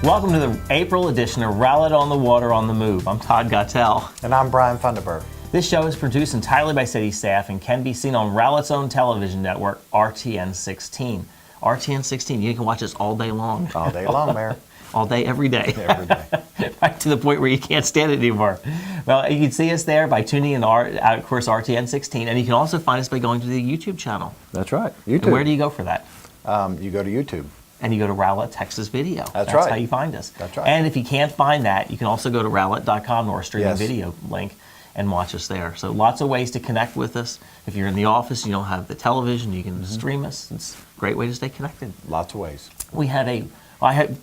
Welcome to the April edition of Rowlett on the Water on the Move. I'm Todd Gottel. And I'm Brian Funderburk. This show is produced entirely by city staff and can be seen on Rowlett's own television network, RTN 16. RTN 16, you can watch us all day long. All day long, Mayor. All day, every day. Every day. Right to the point where you can't stand it anymore. Well, you can see us there by tuning in, of course, RTN 16, and you can also find us by going to the YouTube channel. That's right, YouTube. And where do you go for that? You go to YouTube. And you go to Rowlett Texas Video. That's right. That's how you find us. That's right. And if you can't find that, you can also go to rowlett.com or streaming Yes. video link and watch us there. So lots of ways to connect with us. If you're in the office, you don't have the television, you can stream us. It's a great way to stay connected. Lots of ways.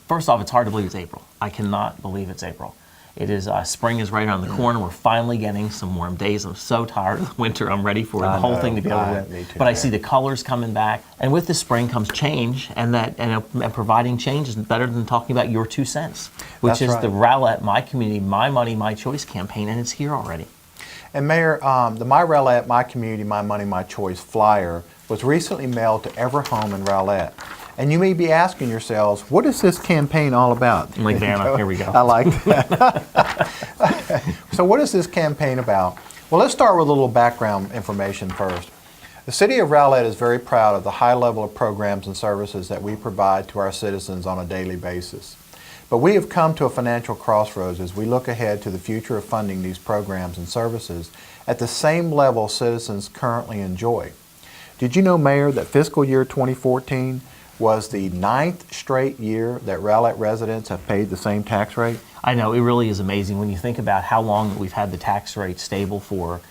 First off, it's hard to believe it's April. I cannot believe it's April. It is, spring is right around the corner. We're finally getting some warm days. I'm so tired of the winter. I'm ready for the whole thing to be over with. Me too, But I see the colors coming back. And with the spring comes change, and providing change is better than talking about your 2 cents, which That's is right. the Rowlett My Community, My Money, My Choice campaign, and it's here already. And Mayor, the My Rowlett, My Community, My Money, My Choice flyer was recently mailed to every home in Rowlett. And you may be asking yourselves, what is this campaign all about? Like Vanna, here we go. I like that. So what is this campaign about? Well, let's start with a little background information first. The City of Rowlett is very proud of the high level of programs and services that we provide to our citizens on a daily basis. But we have come to a financial crossroads as we look ahead to the future of funding these programs and services at the same level citizens currently enjoy. Did you know, Mayor, that fiscal year 2014 was the 9th straight year that Rowlett residents have paid the same tax rate? I know, it really is amazing when you think about how long we've had the tax rate stable for.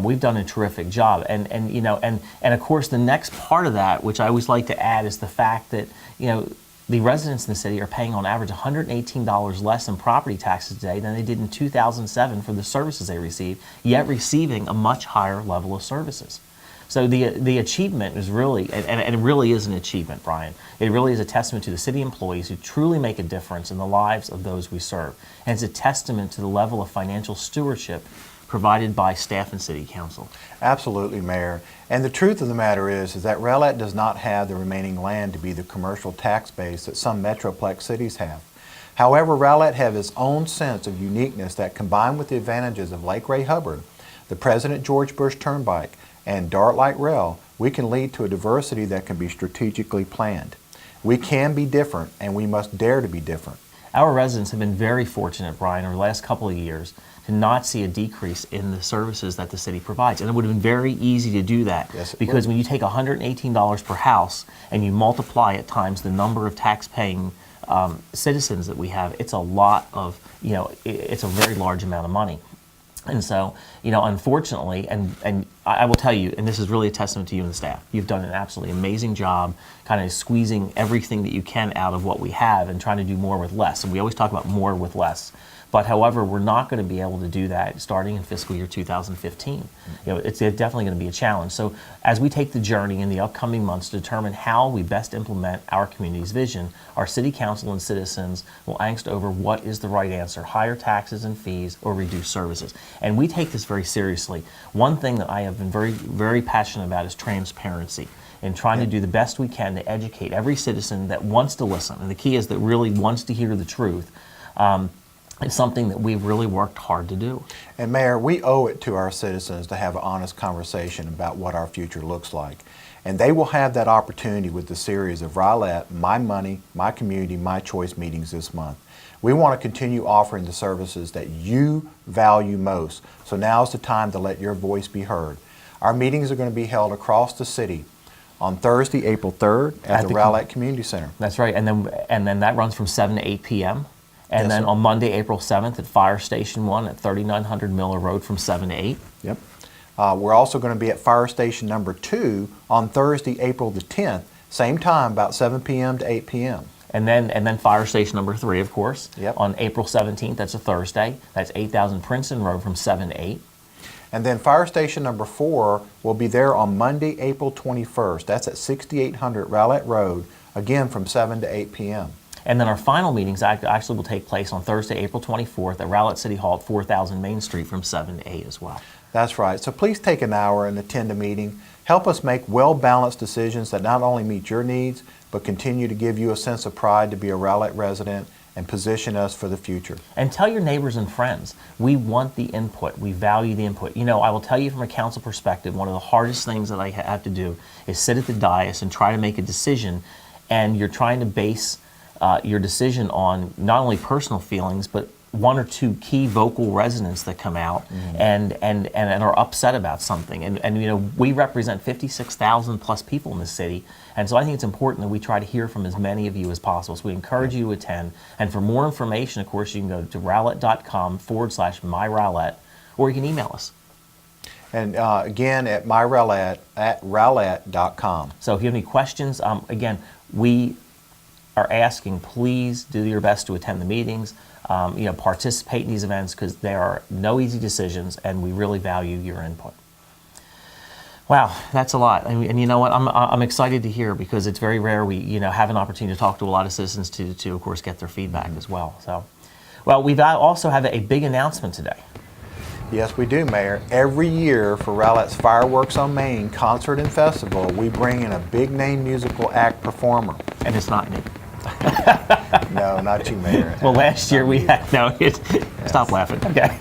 We've done a terrific job, and of course the next part of that, which I always like to add, is the fact that the residents in the city are paying on average $118 less in property taxes today than they did in 2007 for the services they received, yet receiving a much higher level of services. So the achievement is really, and it really is an achievement, Brian. It really is a testament to the city employees who truly make a difference in the lives of those we serve. And it's a testament to the level of financial stewardship provided by staff and city council. Absolutely, Mayor. And the truth of the matter is that Rowlett does not have the remaining land to be the commercial tax base that some metroplex cities have. However, Rowlett has its own sense of uniqueness that, combined with the advantages of Lake Ray Hubbard, the President George Bush Turnpike, and Dart Light Rail, we can lead to a diversity that can be strategically planned. We can be different, and we must dare to be different. Our residents have been very fortunate, Brian, over the last couple of years to not see a decrease in the services that the city provides. And it would have been very easy to do that. Yes, it because would. when you take $118 per house and you multiply it times the number of tax-paying citizens that we have, it's a lot of, it's a very large amount of money. And so, unfortunately, and I will tell you, and this is really a testament to you and the staff, you've done an absolutely amazing job kind of squeezing everything that you can out of what we have and trying to do more with less. And we always talk about more with less. But however, we're not going to be able to do that starting in fiscal year 2015. It's definitely going to be a challenge. So as we take the journey in the upcoming months to determine how we best implement our community's vision, our city council and citizens will angst over what is the right answer: higher taxes and fees or reduced services. And we take this very seriously. One thing that I have been very, very passionate about is transparency, and trying to do the best we can to educate every citizen that wants to listen. And the key is that really wants to hear the truth. It's something that we've really worked hard to do. And Mayor, we owe it to our citizens to have an honest conversation about what our future looks like. And they will have that opportunity with the series of Rowlett, My Money, My Community, My Choice meetings this month. We want to continue offering the services that you value most. So now is the time to let your voice be heard. Our meetings are going to be held across the city on Thursday, April 3rd at the Rowlett Community Center. That's right, and then that runs from 7 to 8 p.m. And Yes, then sir. on Monday, April 7th at Fire Station 1 at 3900 Miller Road from 7 to 8. Yep. We're also going to be at Fire Station number 2 on Thursday, April the 10th, same time, about 7 p.m. to 8 p.m. And then Fire Station number 3, of course, Yep. on April 17th, that's a Thursday. That's 8000 Princeton Road from 7 to 8. And then Fire Station number 4 will be there on Monday, April 21st. That's at 6800 Rowlett Road, again from 7 to 8 p.m. And then our final meetings actually will take place on Thursday, April 24th at Rowlett City Hall at 4000 Main Street from 7 to 8 as well. That's right. So please take an hour and attend a meeting. Help us make well-balanced decisions that not only meet your needs, but continue to give you a sense of pride to be a Rowlett resident and position us for the future. And tell your neighbors and friends, we want the input. We value the input. You know, I will tell you from a council perspective, one of the hardest things that I have to do is sit at the dais and try to make a decision, and you're trying to base your decision on not only personal feelings, but one or two key vocal resonants that come out and are upset about something. And you know, we represent 56,000 plus people in the city. And so I think it's important that we try to hear from as many of you as possible. So we encourage you to attend. And for more information, of course, you can go to rowlett.com/myrowlett, or you can email us. And again, at rowlett.com. So if you have any questions, again, we are asking, please do your best to attend the meetings. You know, participate in these events, because there are no easy decisions, and we really value your input. Wow, that's a lot. And you know what? I'm excited to hear, because it's very rare we have an opportunity to talk to a lot of citizens to of course get their feedback as well. So, well, we've also have a big announcement today. Yes, we do, Mayor. Every year for Rowlett's Fireworks on Main concert and festival, we bring in a big name musical act performer. And it's not me. No, not you, Mayor. Well, last year we had, stop laughing. Okay.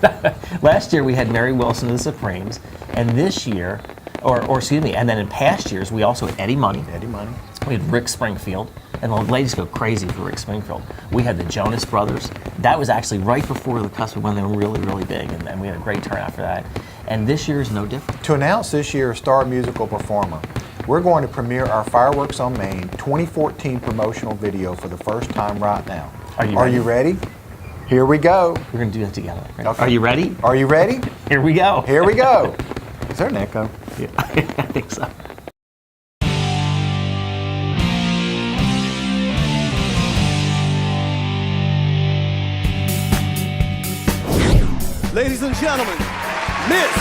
Last year we had Mary Wilson of the Supremes, and this year, or excuse me, and then in past years we also had Eddie Money. Eddie Money. We had Rick Springfield, and the ladies go crazy for Rick Springfield. We had the Jonas Brothers. That was actually right before the cusp when they were really, really big, and we had a great turnout for that. And this year is no different. To announce this year's star musical performer, we're going to premiere our Fireworks on Main 2014 promotional video for the first time right now. Are you ready? Here we go. We're going to do that together. Right? Okay. Are you ready? Are you ready? Here we go. Here we go. Is there an echo? Yeah, I think so. Ladies and gentlemen, Miss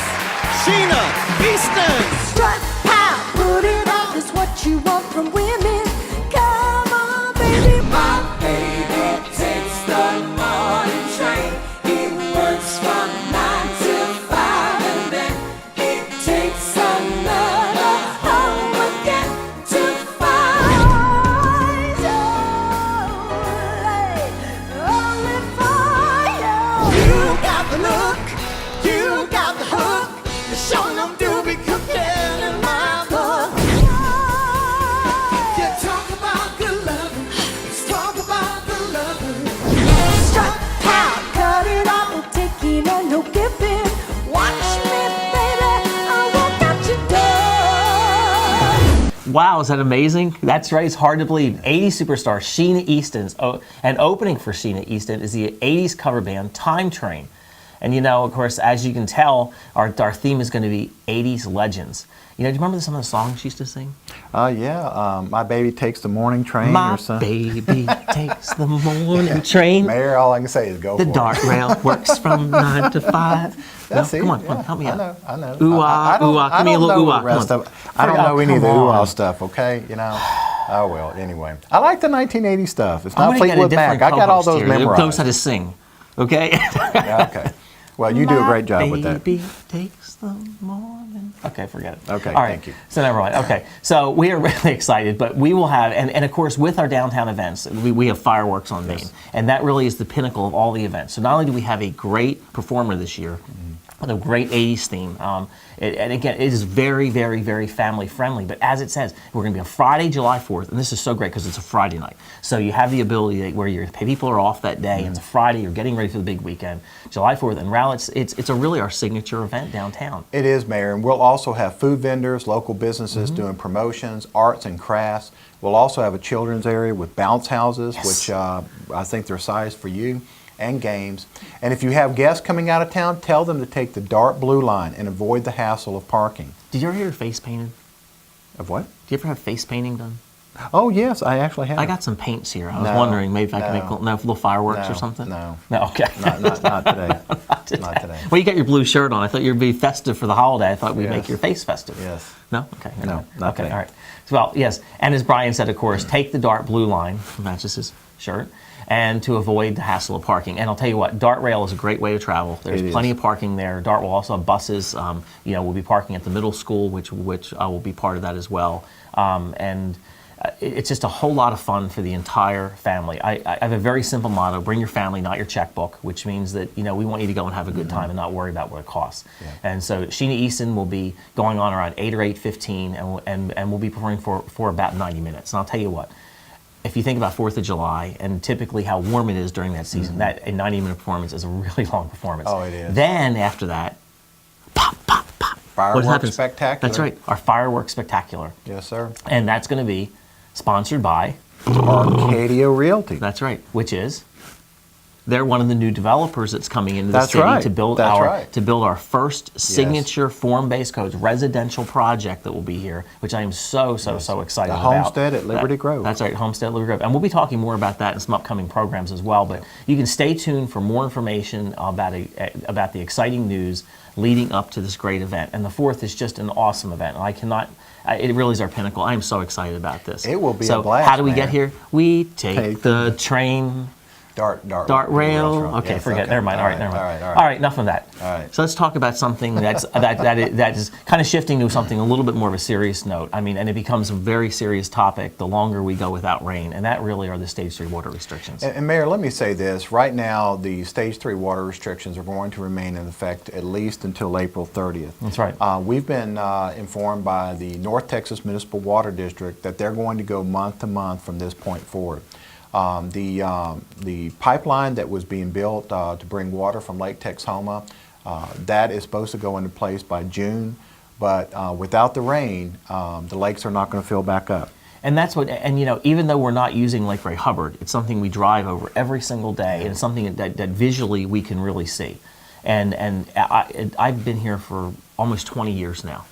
Sheena Easton. Strut, pow, put it on is what you want from women. Come on, baby. My baby takes the morning train. He works from 9 till 5, and then he takes another home again to find only for you. You got the look, you got the hook. You're showing them doobie cooking in my book. You talk about good loving, let's talk about the loving. Strut, pow, cut it off, no taking and no giving. Watch me, baby, I won't got you done. Wow, is that amazing? That's right, it's hard to believe. 80s superstar Sheena Easton. And opening for Sheena Easton is the 80s cover band Time Train. And you know, of course, as you can tell, our theme is going to be 80s legends. You know, do you remember some of the songs she used to sing? Yeah. My baby takes the morning train. My or something. baby takes the morning train. Mayor, all I can say is go The for dark it. rail works from 9 to 5. That's it. Come on, Yeah, help me out. I know. Ooh ah, ooh ah. Give me a little ooh ah. I don't know any of the ooh ah stuff, okay? You know? Oh, well, anyway. I like the 1980 stuff. It's not Fleetwood Mac. I got all those memorized. Knows how to sing, okay? Yeah, okay. Well, you do a great job with that. Baby takes the morning. Okay, forget it. Okay, all right. thank you. So never mind. Okay, so we are really excited, but we will have, and of course, with our downtown events, we have Fireworks on Main, and that really is the pinnacle of all the events. So not only do we have a great performer this year, with a great 80s theme. And again, it is very, very, very family friendly. But as it says, we're going to be on Friday, July 4th. And this is so great because it's a Friday night. So you have the ability where your people are off that day. It's a Friday. You're getting ready for the big weekend. July 4th. And Rowlett's, it's really our signature event downtown. It is, Mayor. And we'll also have food vendors, local businesses doing promotions, arts and crafts. We'll also have a children's area with bounce houses, which I think they're sized for you, and games. And if you have guests coming out of town, tell them to take the dark blue line and avoid the hassle of parking. Did you ever hear your face painted? Of what? Do you ever have face painting done? Oh, yes, I actually have. I got some paints here. I was No, wondering maybe if I could make no. little fireworks or No, something. no. No, okay. Not today. Not today. Not today. Well, you got your blue shirt on. I thought you'd be festive for the holiday. I thought we'd Yes. make your face festive. Yes. No? Okay. No, not Okay, today. all right. So, well, yes. And as Brian said, of course, take the dark blue line, matches his shirt, and to avoid the hassle of parking. And I'll tell you what, Dart Rail is a great way to travel. There's It plenty is. of parking there. Dart will also have buses. We'll be parking at the middle school, which will be part of that as well. And it's just a whole lot of fun for the entire family. I have a very simple motto: bring your family, not your checkbook, which means that we want you to go and have a good time and not worry about what it costs. Yeah. And so Sheena Easton will be going on around 8 or 8:15, and we'll be performing for about 90 minutes. And I'll tell you what, if you think about 4th of July and typically how warm it is during that season, that a 90-minute performance is a really long performance. Oh, it is. Then after that, pop, pop, pop. Fireworks What happens? spectacular. That's right, our fireworks spectacular. Yes, sir. And that's going to be sponsored by, Arcadia Realty. that's right, which is, they're one of the new developers that's coming into the That's city right. to build That's our right. to build our first signature form-based codes residential project that will be here, which I am so excited The about. homestead at Liberty Grove. That's right, Homestead at Liberty Grove, and we'll be talking more about that in some upcoming programs as well. But you can stay tuned for more information about the exciting news leading up to this great event. And the 4th is just an awesome event. And I cannot. It really is our pinnacle. I am so excited about this. It will be so a blast, how do we Mayor. get here? We take the train. Dart Rail. Okay, Yes, forget. Never mind. All right, never mind. All right. All right, enough of that. All right. So let's talk about something that is kind of shifting to something a little bit more of a serious note. I mean, and it becomes a very serious topic the longer we go without rain, and that really are the Stage 3 water restrictions. And Mayor, let me say this. Right now, the Stage 3 water restrictions are going to remain in effect at least until April 30th. That's right. We've been informed by the North Texas Municipal Water District that they're going to go month to month from this point forward. The pipeline that was being built to bring water from Lake Texoma, that is supposed to go into place by June, but without the rain, the lakes are not going to fill back up. And that's what, and even though we're not using Lake Ray Hubbard, it's something we drive over every single day, and it's something that visually we can really see. And I've been here for almost 20 years now,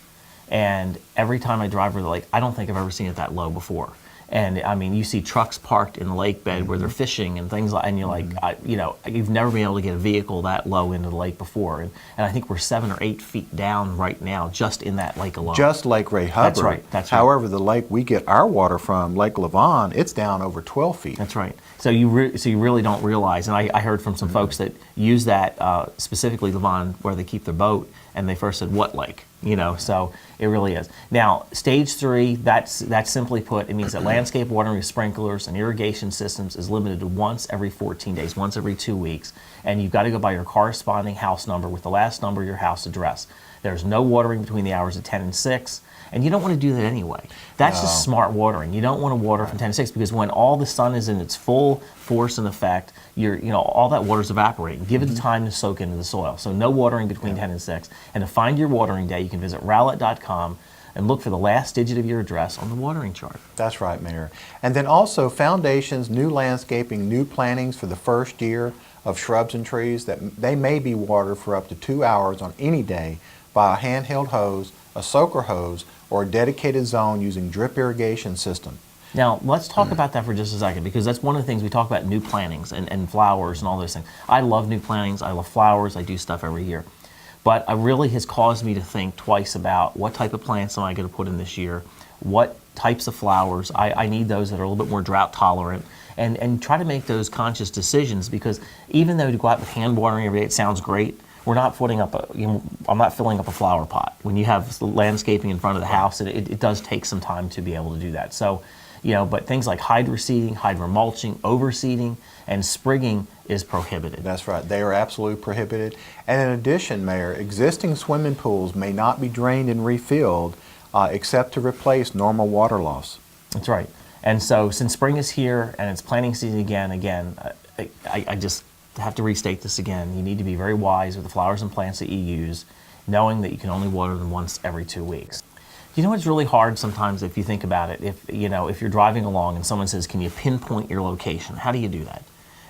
and every time I drive over the lake, I don't think I've ever seen it that low before. And I mean, you see trucks parked in the lake bed where they're fishing and things like, and you're like, you've never been able to get a vehicle that low into the lake before. And I think we're 7 or 8 feet down right now, just in that lake alone. Just Lake Ray Hubbard. That's right. That's right. However, the lake we get our water from, Lake Lavon, it's down over 12 feet. That's right. So you really don't realize, and I heard from some folks that use that specifically Lavon where they keep their boat, and they first said, "What lake?" So it really is. Now, Stage 3, that's simply put, it means that landscape watering with sprinklers and irrigation systems is limited to once every 14 days, once every 2 weeks, and you've got to go by your corresponding house number with the last number of your house address. There's no watering between the hours of 10 and 6. And you don't want to do that anyway. That's just smart watering. You don't want to water from 10 to 6 because when all the sun is in its full force and effect, all that water is evaporating. Give it time to soak into the soil. So no watering between 10 and 6. And to find your watering day, you can visit Rowlett.com and look for the last digit of your address on the watering chart. That's right, Mayor. And then also foundations, new landscaping, new plantings for the first year of shrubs and trees that they may be watered for up to 2 hours on any day by a handheld hose, a soaker hose, or a dedicated zone using drip irrigation system. Now, let's talk about that for just a second, because that's one of the things we talk about, new plantings and flowers and all those things. I love new plantings, I love flowers, I do stuff every year. But it really has caused me to think twice about what type of plants am I going to put in this year, what types of flowers. I need those that are a little bit more drought tolerant, and try to make those conscious decisions, because even though to go out with hand watering every day, it sounds great, we're not putting up I'm not filling up a flower pot. When you have landscaping in front of the house, it does take some time to be able to do that. So, but things like hydroseeding, hydromulching, overseeding, and sprigging is prohibited. That's right. They are absolutely prohibited. And in addition, Mayor, existing swimming pools may not be drained and refilled except to replace normal water loss. That's right. And so since spring is here and it's planting season again, I just have to restate this again. You need to be very wise with the flowers and plants that you use, knowing that you can only water them once every 2 weeks. You know, it's really hard sometimes if you think about it. If you're driving along and someone says, "Can you pinpoint your location?" How do you do that?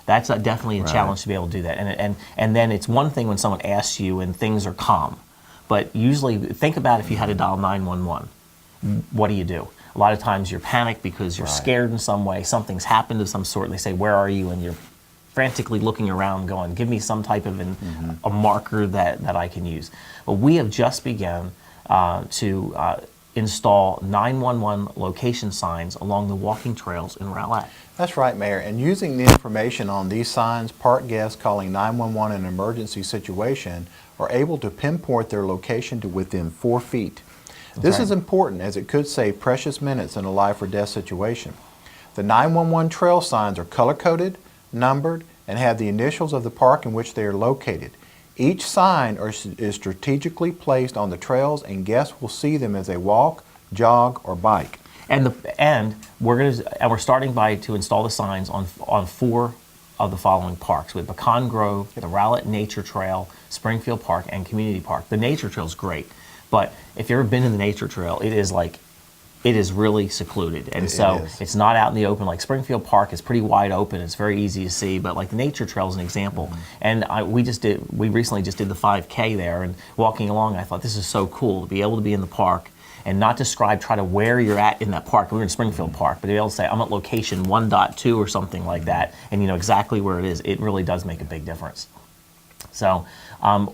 That's definitely a challenge to be able to do that. And then it's one thing when someone asks you and things are calm, but usually think about if you had to dial 911. What do? A lot of times you're panicked because you're scared in some way. Something's happened of some sort. And they say, "Where are you?" And you're frantically looking around going, "Give me some type of a marker that I can use." Well, we have just begun to install 911 location signs along the walking trails in Rowlett. That's right, Mayor. And using the information on these signs, park guests calling 911 in an emergency situation are able to pinpoint their location to within 4 feet. This right. is important as it could save precious minutes in a life or death situation. The 911 trail signs are color-coded, numbered, and have the initials of the park in which they are located. Each sign is strategically placed on the trails, and guests will see them as they walk, jog, or bike. And we're starting to install the signs on 4 of the following parks. We have Pecan Grove, the Rowlett Nature Trail, Springfield Park, and Community Park. The Nature Trail is great, but if you've ever been in the Nature Trail, it is really secluded, and it's not out in the open. Like Springfield Park is pretty wide open; it's very easy to see. But like the Nature Trail is an example, and we recently just did the 5K there, and walking along, I thought this is so cool to be able to be in the park and not try to where you're at in that park. We're in Springfield Park, but to be able to say I'm at location 1.2 or something like that, and you know exactly where it is. It really does make a big difference. So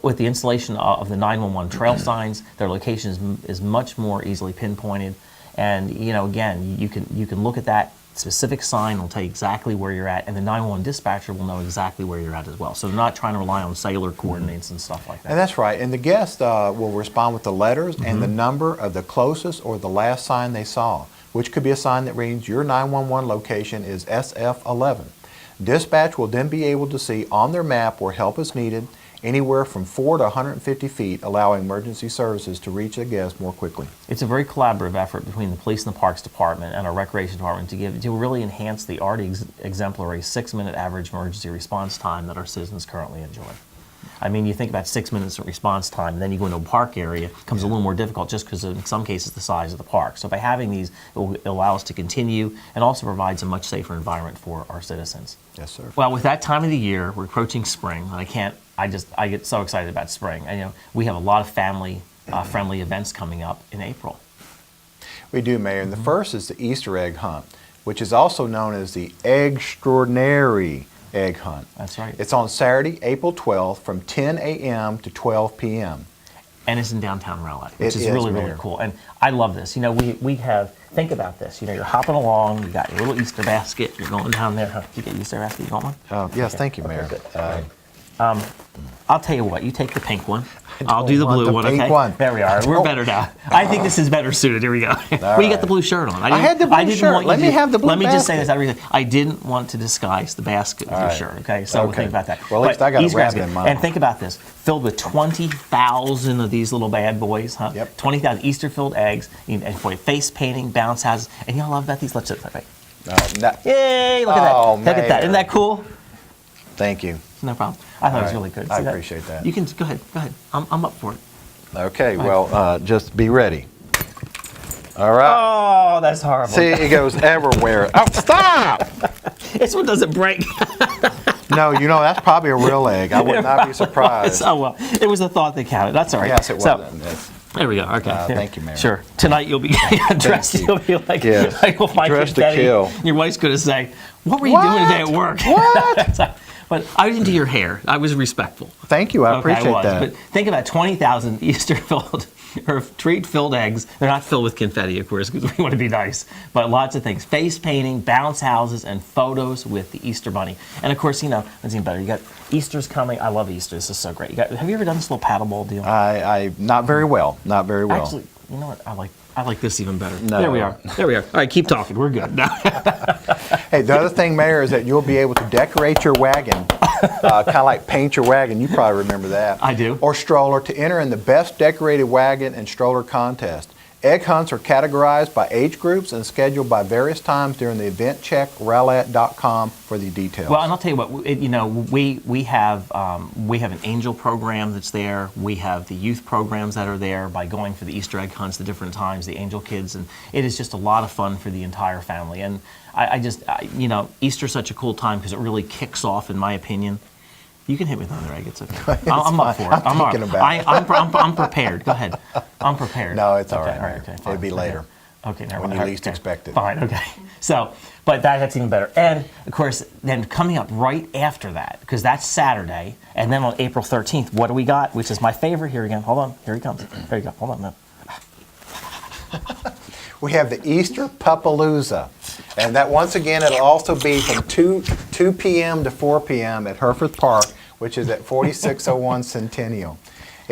with the installation of the 911 trail signs, their location is much more easily pinpointed. And you know, again, you can look at that specific sign, it'll tell you exactly where you're at, and the 911 dispatcher will know exactly where you're at as well. So they're not trying to rely on cellular coordinates and stuff like that. And that's right. And the guest will respond with the letters and the number of the closest or the last sign they saw, which could be a sign that reads your 911 location is SF11. Dispatch will then be able to see on their map where help is needed, anywhere from 4 to 150 feet, allowing emergency services to reach a guest more quickly. It's a very collaborative effort between the police and the parks department and our recreation department to really enhance the already exemplary 6-minute average emergency response time that our citizens currently enjoy. I mean, you think about 6 minutes of response time, and then you go into a park area, it becomes a little more difficult just because in some cases the size of the park. So by having these, it will allow us to continue and also provides a much safer environment for our citizens. Yes, sir. Well, with that time of the year, we're approaching spring, and I get so excited about spring. And, you know, we have a lot of family friendly events coming up in April. We do, Mayor. And the first is the Easter egg hunt, which is also known as the Extraordinary Egg Hunt. That's right. It's on Saturday, April 12th from 10 a.m. to 12 p.m. And it's in downtown Rowlett, which It is is, really, Mayor. really cool. And I love this. You know, we have, think about this. You know, you're hopping along, you got your little Easter basket, you're going down there. Did you get your Easter basket? You want one? Yes, thank you, Mayor. Okay, good. I'll tell you what, you take the pink one. I'll do the want blue the one, pink okay? one. There we are. We're better now. I think this is better suited. Here we go. Well, you got the blue shirt on. I had the blue shirt. Let me have the blue Let me just say basket. this. I didn't want to disguise the basket with your right. shirt, okay? So Okay. think about that. Well, at least But I got a Easter rabbit basket. in mine. And think about this. Filled with 20,000 of these little bad boys, huh? Yep. 20,000 Easter-filled eggs, and for face painting, bounce houses. And you know what I love about these? Let's just, right. Yay, look at that. Oh, Look at that. Mayor. Isn't that cool? Thank you. No problem. I thought it was right. really good. I See appreciate that. You can go ahead. Go ahead. I'm up for it. Okay, well, just be ready. All right. Oh, that's horrible. See, it goes everywhere. Oh, stop! This one doesn't break. No, you know, that's probably a real egg. I would not be surprised. Oh well, it was a thought that counted. That's all right. Yes, it was. So, Yes. there we go. Okay. Here. Thank you, Mayor. Sure. Tonight you'll be dressed. you. You'll be like, Yes. like we'll find Dressed to confetti. kill. Your wife's going to say, "What were you What? doing today at work?" What? But I didn't do your hair. I was respectful. Thank you. I Okay, appreciate was. that. But think about 20,000 Easter-filled or treat-filled eggs. They're not filled with confetti, of course, because we want to be nice. But lots of things: face painting, bounce houses, and photos with the Easter Bunny. And of course, you know, it's even better. You got Easter's coming. I love Easter. This is so great. Have you ever done this little paddle ball deal? I not very well. Not very well. Actually, you know what? I like this even better. No. There we are. There we are. All right, keep talking. We're good. No. Hey, the other thing, Mayor, is that you'll be able to decorate your wagon, kind of like paint your wagon. You probably remember that. I do. Or stroller to enter in the best decorated wagon and stroller contest. Egg hunts are categorized by age groups and scheduled by various times during the event. Check Rowlett.com for the details. Well, and I'll tell you what. You know, we have an angel program that's there. We have the youth programs that are there by going for the Easter egg hunts, the different times, the angel kids, and it is just a lot of fun for the entire family. And you know, Easter's such a cool time because it really kicks off, in my opinion. You can hit me with another egg. It's okay. I'm up for it. I'm thinking about it. I'm prepared. Go ahead. I'm prepared. No, it's all Okay, right, Mayor. Okay, It'll fine. be later. Okay, never When mind. you least expect it. Fine. Okay. So, but that's even better. And of course, then coming up right after that, because that's Saturday, and then on April 13th, what do we got? Which is my favorite. Here again. Hold on. Here he comes. There you go. Hold on. No. We have the Easter Puppalooza. And that, once again, it'll also be from 2 p.m. to 4 p.m. at Hereford Park, which is at 4601 Centennial.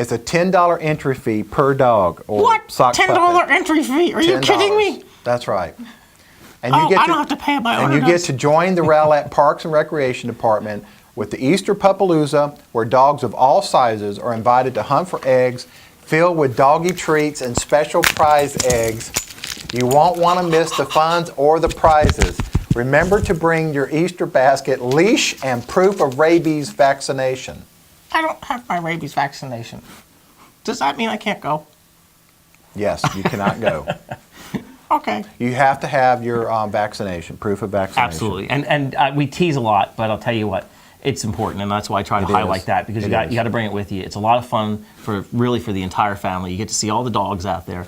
It's a $10 entry fee per dog or What? sock $10 puppet. entry fee? Are you $10. kidding me? That's right. And Oh, I don't have to pay it by And you get to join the Rowlett Parks and Recreation Department with the Easter Puppalooza, where dogs of all sizes are invited to hunt for eggs filled with doggy treats and special prize eggs. You won't want to miss the funds or the prizes. Remember to bring your Easter basket, leash, and proof of rabies vaccination. I don't have my rabies vaccination. Does that mean I can't go? Yes, you cannot go. Okay. You have to have your vaccination, proof of vaccination. Absolutely. And we tease a lot, but I'll tell you what, it's important, and that's why I try to highlight that, because you got to bring it with you. It's a lot of fun for the entire family. You get to see all the dogs out there.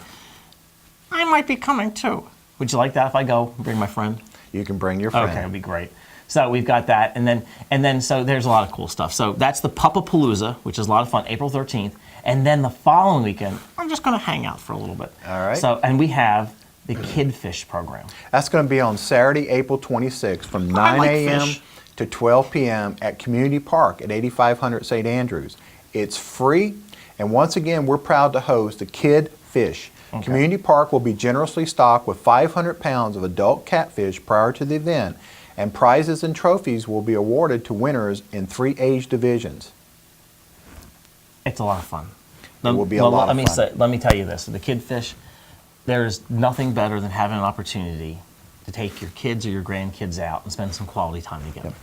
I might be coming too. Would you like that if I go and bring my friend? You can bring your friend. Okay, it'd be great. So we've got that, and then so there's a lot of cool stuff. So that's the Puppapalooza, which is a lot of fun, April 13th, and then the following weekend, I'm just going to hang out for a little bit. All right. So and we have the Kid Fish program. That's going to be on Saturday, April 26th from 9 a.m. fish. to 12 p.m. at Community Park at 8500 St. Andrews. It's free, and once again, we're proud to host the Kid Fish. Okay. Community Park will be generously stocked with 500 pounds of adult catfish prior to the event, and prizes and trophies will be awarded to winners in 3 age divisions. It's a lot of fun. It will be a lot of fun. Let me tell you this: the Kid Fish, there's nothing better than having an opportunity to take your kids or your grandkids out and spend some quality time together. Yep.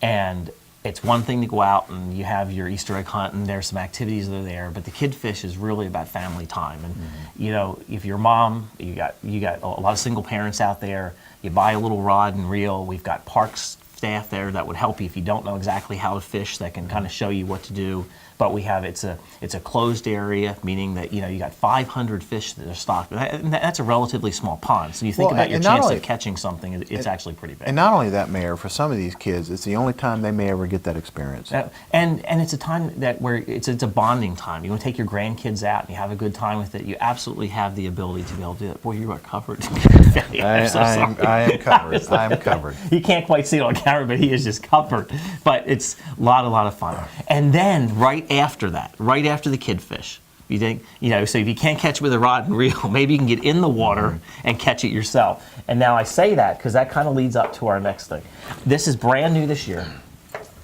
And it's one thing to go out and you have your Easter egg hunt and there's some activities that are there, but the Kid Fish is really about family time. And you know, if you're a mom, you got a lot of single parents out there. You buy a little rod and reel. We've got parks staff there that would help you if you don't know exactly how to fish. That can kind of show you what to do. But we have it's a closed area, meaning that you got 500 fish that are stocked. And that's a relatively small pond. So you think about your chance of catching something, it's actually pretty big. And not only that, Mayor, for some of these kids, it's the only time they may ever get that experience. And it's a time where it's a bonding time. You want to take your grandkids out and you have a good time with it. You absolutely have the ability to be able to do that. Boy, you are covered. I am covered. I am covered. You can't quite see it on camera, but he is just covered. But it's a lot of fun. And then right after that, right after the Kid Fish, you think, so if you can't catch with a rod and reel, maybe you can get in the water and catch it yourself. And now I say that because that kind of leads up to our next thing. This is brand new this year.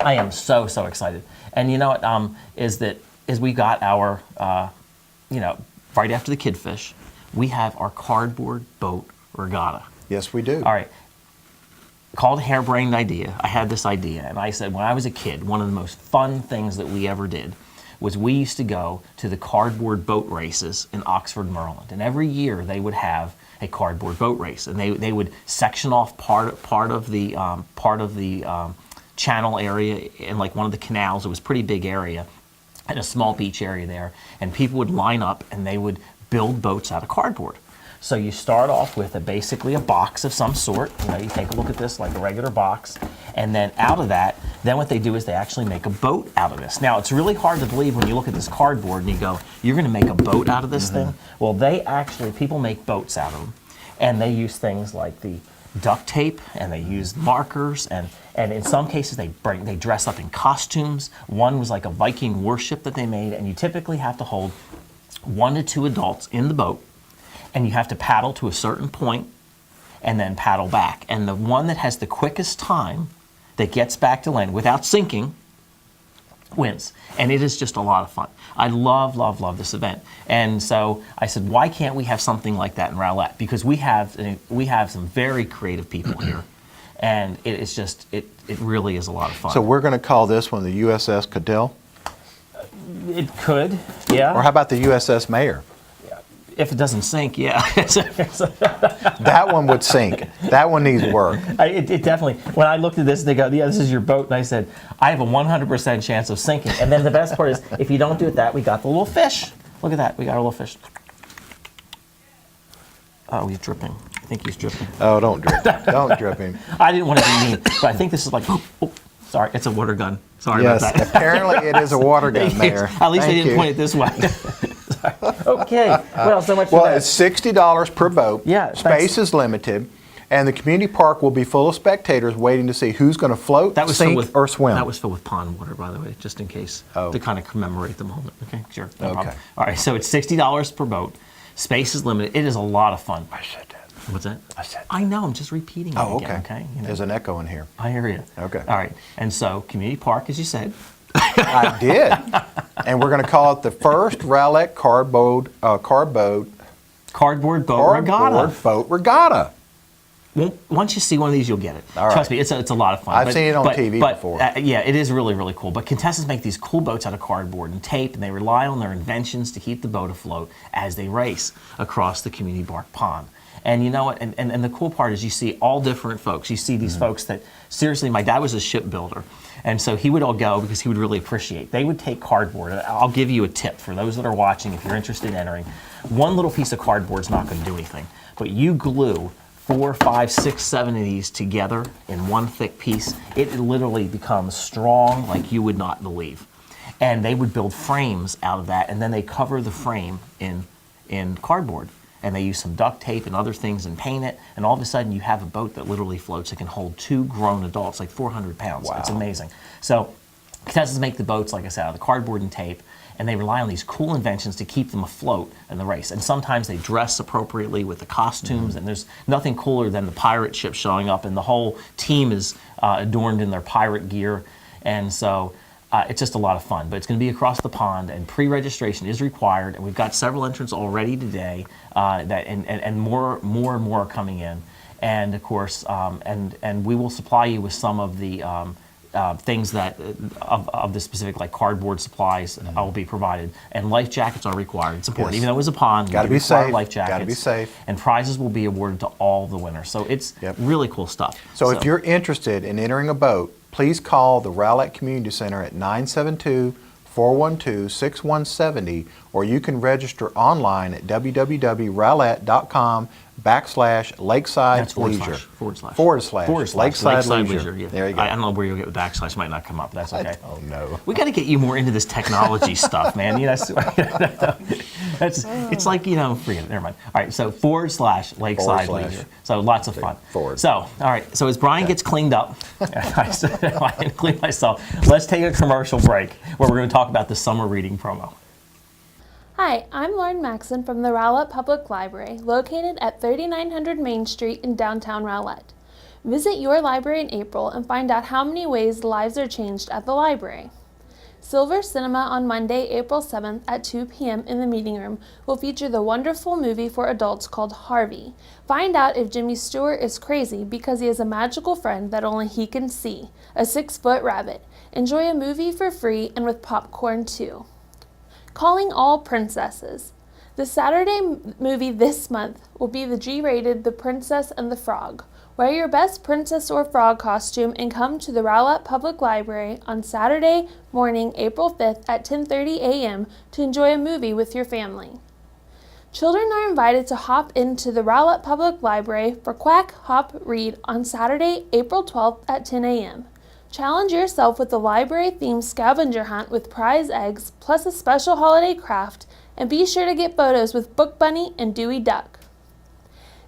I am so excited. And you know what is we got our, right after the Kid Fish, we have our cardboard boat regatta. Yes, we do. All right. Called a harebrained idea. I had this idea, and I said when I was a kid, one of the most fun things that we ever did was we used to go to the cardboard boat races in Oxford, Maryland, and every year they would have a cardboard boat race, and they would section off part of the channel area in like one of the canals. It was a pretty big area, and a small beach area there, and people would line up and they would build boats out of cardboard. So you start off with basically a box of some sort. You take a look at this like a regular box, and then out of that, then what they do is they actually make a boat out of this. Now it's really hard to believe when you look at this cardboard and you go, "You're going to make a boat out of this thing?" Well, people make boats out of them, and they use things like the duct tape, and they use markers, and in some cases they dress up in costumes. One was like a Viking warship that they made, and you typically have to hold 1 to 2 adults in the boat. And you have to paddle to a certain point and then paddle back. And the one that has the quickest time that gets back to land without sinking wins. And it is just a lot of fun. I love this event. And so I said, why can't we have something like that in Rowlett? Because we have some very creative people here. And it really is a lot of fun. So we're going to call this one the USS Gottel? It could, yeah. Or how about the USS Mayor? If it doesn't sink, yeah. That one would sink. That one needs work. It definitely, when I looked at this, they go, "Yeah, this is your boat." And I said, "I have a 100% chance of sinking." And then the best part is, if you don't do it we got the little fish. Look at that. We got our little fish. Oh, he's dripping. I think he's dripping. Oh, don't drip. Don't drip him. I didn't want to be mean, but I think this is like, sorry, it's a water gun. Sorry about that. Yes, apparently it is a water gun, Mayor. At least they didn't point it this way. Okay. Well, so much for that. Well, it's $60 per boat. Yeah, Space is limited. And the community park will be full of spectators waiting to see who's going to float, sink, or swim. That was filled with pond water, by the way, just in case, to kind of commemorate the moment. Okay, sure. No Okay. problem. All right, so it's $60 per boat. Space is limited. It is a lot of fun. I said that. What's that? I said that. I know, I'm just repeating it Oh, again, okay. okay? You know. There's an echo in here. I hear you. Okay. All right, and so community park, as you said. I did. And we're going to call it the first Rowlett Cardboard Boat Regatta. Well, once you see one of these, you'll get it. All right. Trust me, it's a lot of fun. I've seen it on TV before. Yeah, it is really, really cool. But contestants make these cool boats out of cardboard and tape, and they rely on their inventions to keep the boat afloat as they race across the community park pond. And you know what? And the cool part is you see all different folks. You see these folks that, seriously, my dad was a shipbuilder. And so he would all go because he would really appreciate. They would take cardboard. I'll give you a tip for those that are watching if you're interested in entering. One little piece of cardboard is not going to do anything. But you glue 4, 5, 6, 7 of these together in one thick piece, it literally becomes strong like you would not believe. And they would build frames out of that, and then they cover the frame in cardboard. And they use some duct tape and other things and paint it, and all of a sudden you have a boat that literally floats. It can hold 2 grown adults, like 400 pounds. Wow. It's amazing. So contestants make the boats, like I said, out of the cardboard and tape, and they rely on these cool inventions to keep them afloat in the race. And sometimes they dress appropriately with the costumes, and there's nothing cooler than the pirate ship showing up, and the whole team is adorned in their pirate gear. And so it's just a lot of fun. But it's going to be across the pond, and pre-registration is required, and we've got several entrants already today, and more and more are coming in. And of course, and we will supply you with some of the things that of the specific, like cardboard supplies will be provided, and life jackets are required. It's important, Yes. even though it was a pond. Gotta we be require safe. Life jackets. Gotta be safe. And prizes will be awarded to all the winners. So it's really cool stuff. So if you're interested in entering a boat, please call the Rowlett Community Center at 972-412-6170, or you can register online at www.rowlett.com/Lakeside That's forward Leisure. slash. Lakeside Leisure. Yeah. There you go. I don't know where you'll get the backslash. Might not come up. But that's okay. Oh no. We got to get you more into this technology stuff, man. You know, it's like, you know, forget it. Never mind. All right, so /Lakeside Leisure. So lots of fun. Forward. So, all right. So as Brian gets cleaned up, I can clean myself. Let's take a commercial break where we're going to talk about the summer reading promo. Hi, I'm Lauren Maxon from the Rowlett Public Library, located at 3900 Main Street in downtown Rowlett. Visit your library in April and find out how many ways lives are changed at the library. Silver Cinema on Monday, April 7th at 2 p.m. in the meeting room will feature the wonderful movie for adults called Harvey. Find out if Jimmy Stewart is crazy because he has a magical friend that only he can see, a 6-foot rabbit. Enjoy a movie for free and with popcorn too. Calling All Princesses. The Saturday movie this month will be the G-rated The Princess and the Frog. Wear your best princess or frog costume and come to the Rowlett Public Library on Saturday morning, April 5th at 10:30 a.m. to enjoy a movie with your family. Children are invited to hop into the Rowlett Public Library for Quack Hop Read on Saturday, April 12th at 10 a.m. Challenge yourself with the library-themed scavenger hunt with prize eggs, plus a special holiday craft, and be sure to get photos with Book Bunny and Dewey Duck.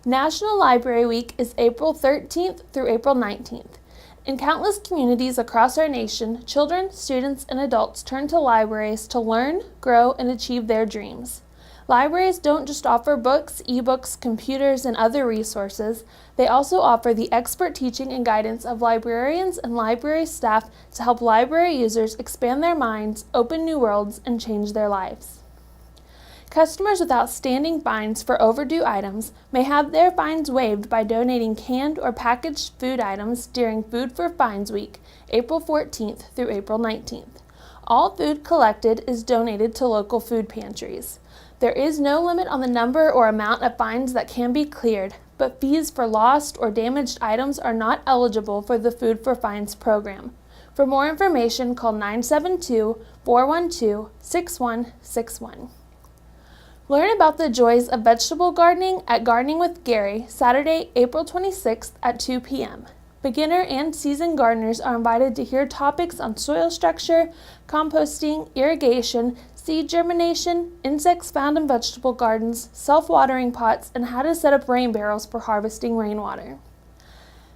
National Library Week is April 13th through April 19th. In countless communities across our nation, children, students, and adults turn to libraries to learn, grow, and achieve their dreams. Libraries don't just offer books, ebooks, computers, and other resources. They also offer the expert teaching and guidance of librarians and library staff to help library users expand their minds, open new worlds, and change their lives. Customers with outstanding fines for overdue items may have their fines waived by donating canned or packaged food items during Food for Fines Week, April 14th through April 19th. All food collected is donated to local food pantries. There is no limit on the number or amount of fines that can be cleared, but fees for lost or damaged items are not eligible for the Food for Fines program. For more information, call 972-412-6161. Learn about the joys of vegetable gardening at Gardening with Gary, Saturday, April 26th at 2 p.m. Beginner and seasoned gardeners are invited to hear topics on soil structure, composting, irrigation, seed germination, insects found in vegetable gardens, self-watering pots, and how to set up rain barrels for harvesting rainwater.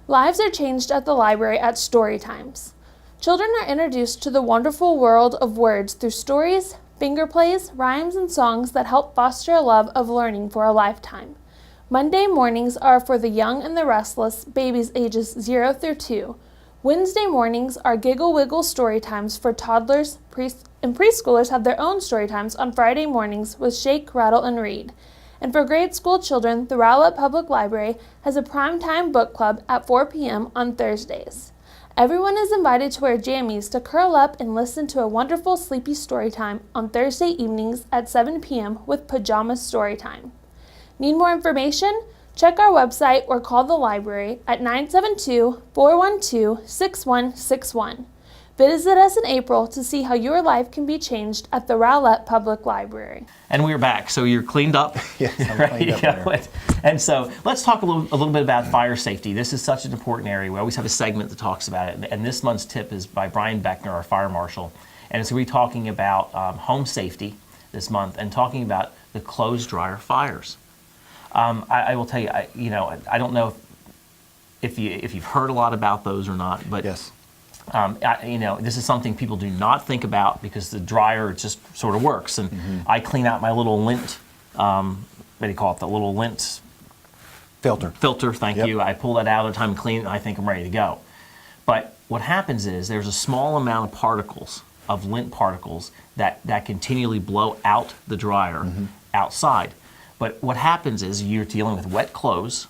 Lives are changed at the library at story times. Children are introduced to the wonderful world of words through stories, finger plays, rhymes, and songs that help foster a love of learning for a lifetime. Monday mornings are for the young and the restless, babies ages 0 through 2. Wednesday mornings are Giggle Wiggle story times for toddlers, and preschoolers have their own story times on Friday mornings with Shake, Rattle, and Read. And for grade school children, the Rowlett Public Library has a primetime book club at 4 p.m. on Thursdays. Everyone is invited to wear jammies to curl up and listen to a wonderful sleepy story time on Thursday evenings at 7 p.m. with Pajama Story Time. Need more information? Check our website or call the library at 972-412-6161. Visit us in April to see how your life can be changed at the Rowlett Public Library. And we're back. So you're cleaned up. Yes, I'm cleaned up there. And so let's talk a little bit about fire safety. This is such an important area. We always have a segment that talks about it. And this month's tip is by Brian Beckner, our fire marshal. And it's going to be talking about home safety this month and talking about the clothes dryer fires. I will tell you, I don't know if you've heard a lot about those or not, but Yes. This is something people do not think about because the dryer just sort of works. And I clean out my little lint, what do you call it, the little lint Filter. filter, thank Yep. you. I pull that out at a time and clean it, and I think I'm ready to go. But what happens is there's a small amount of particles, of lint particles, that continually blow out the dryer outside. But what happens is you're dealing with wet clothes,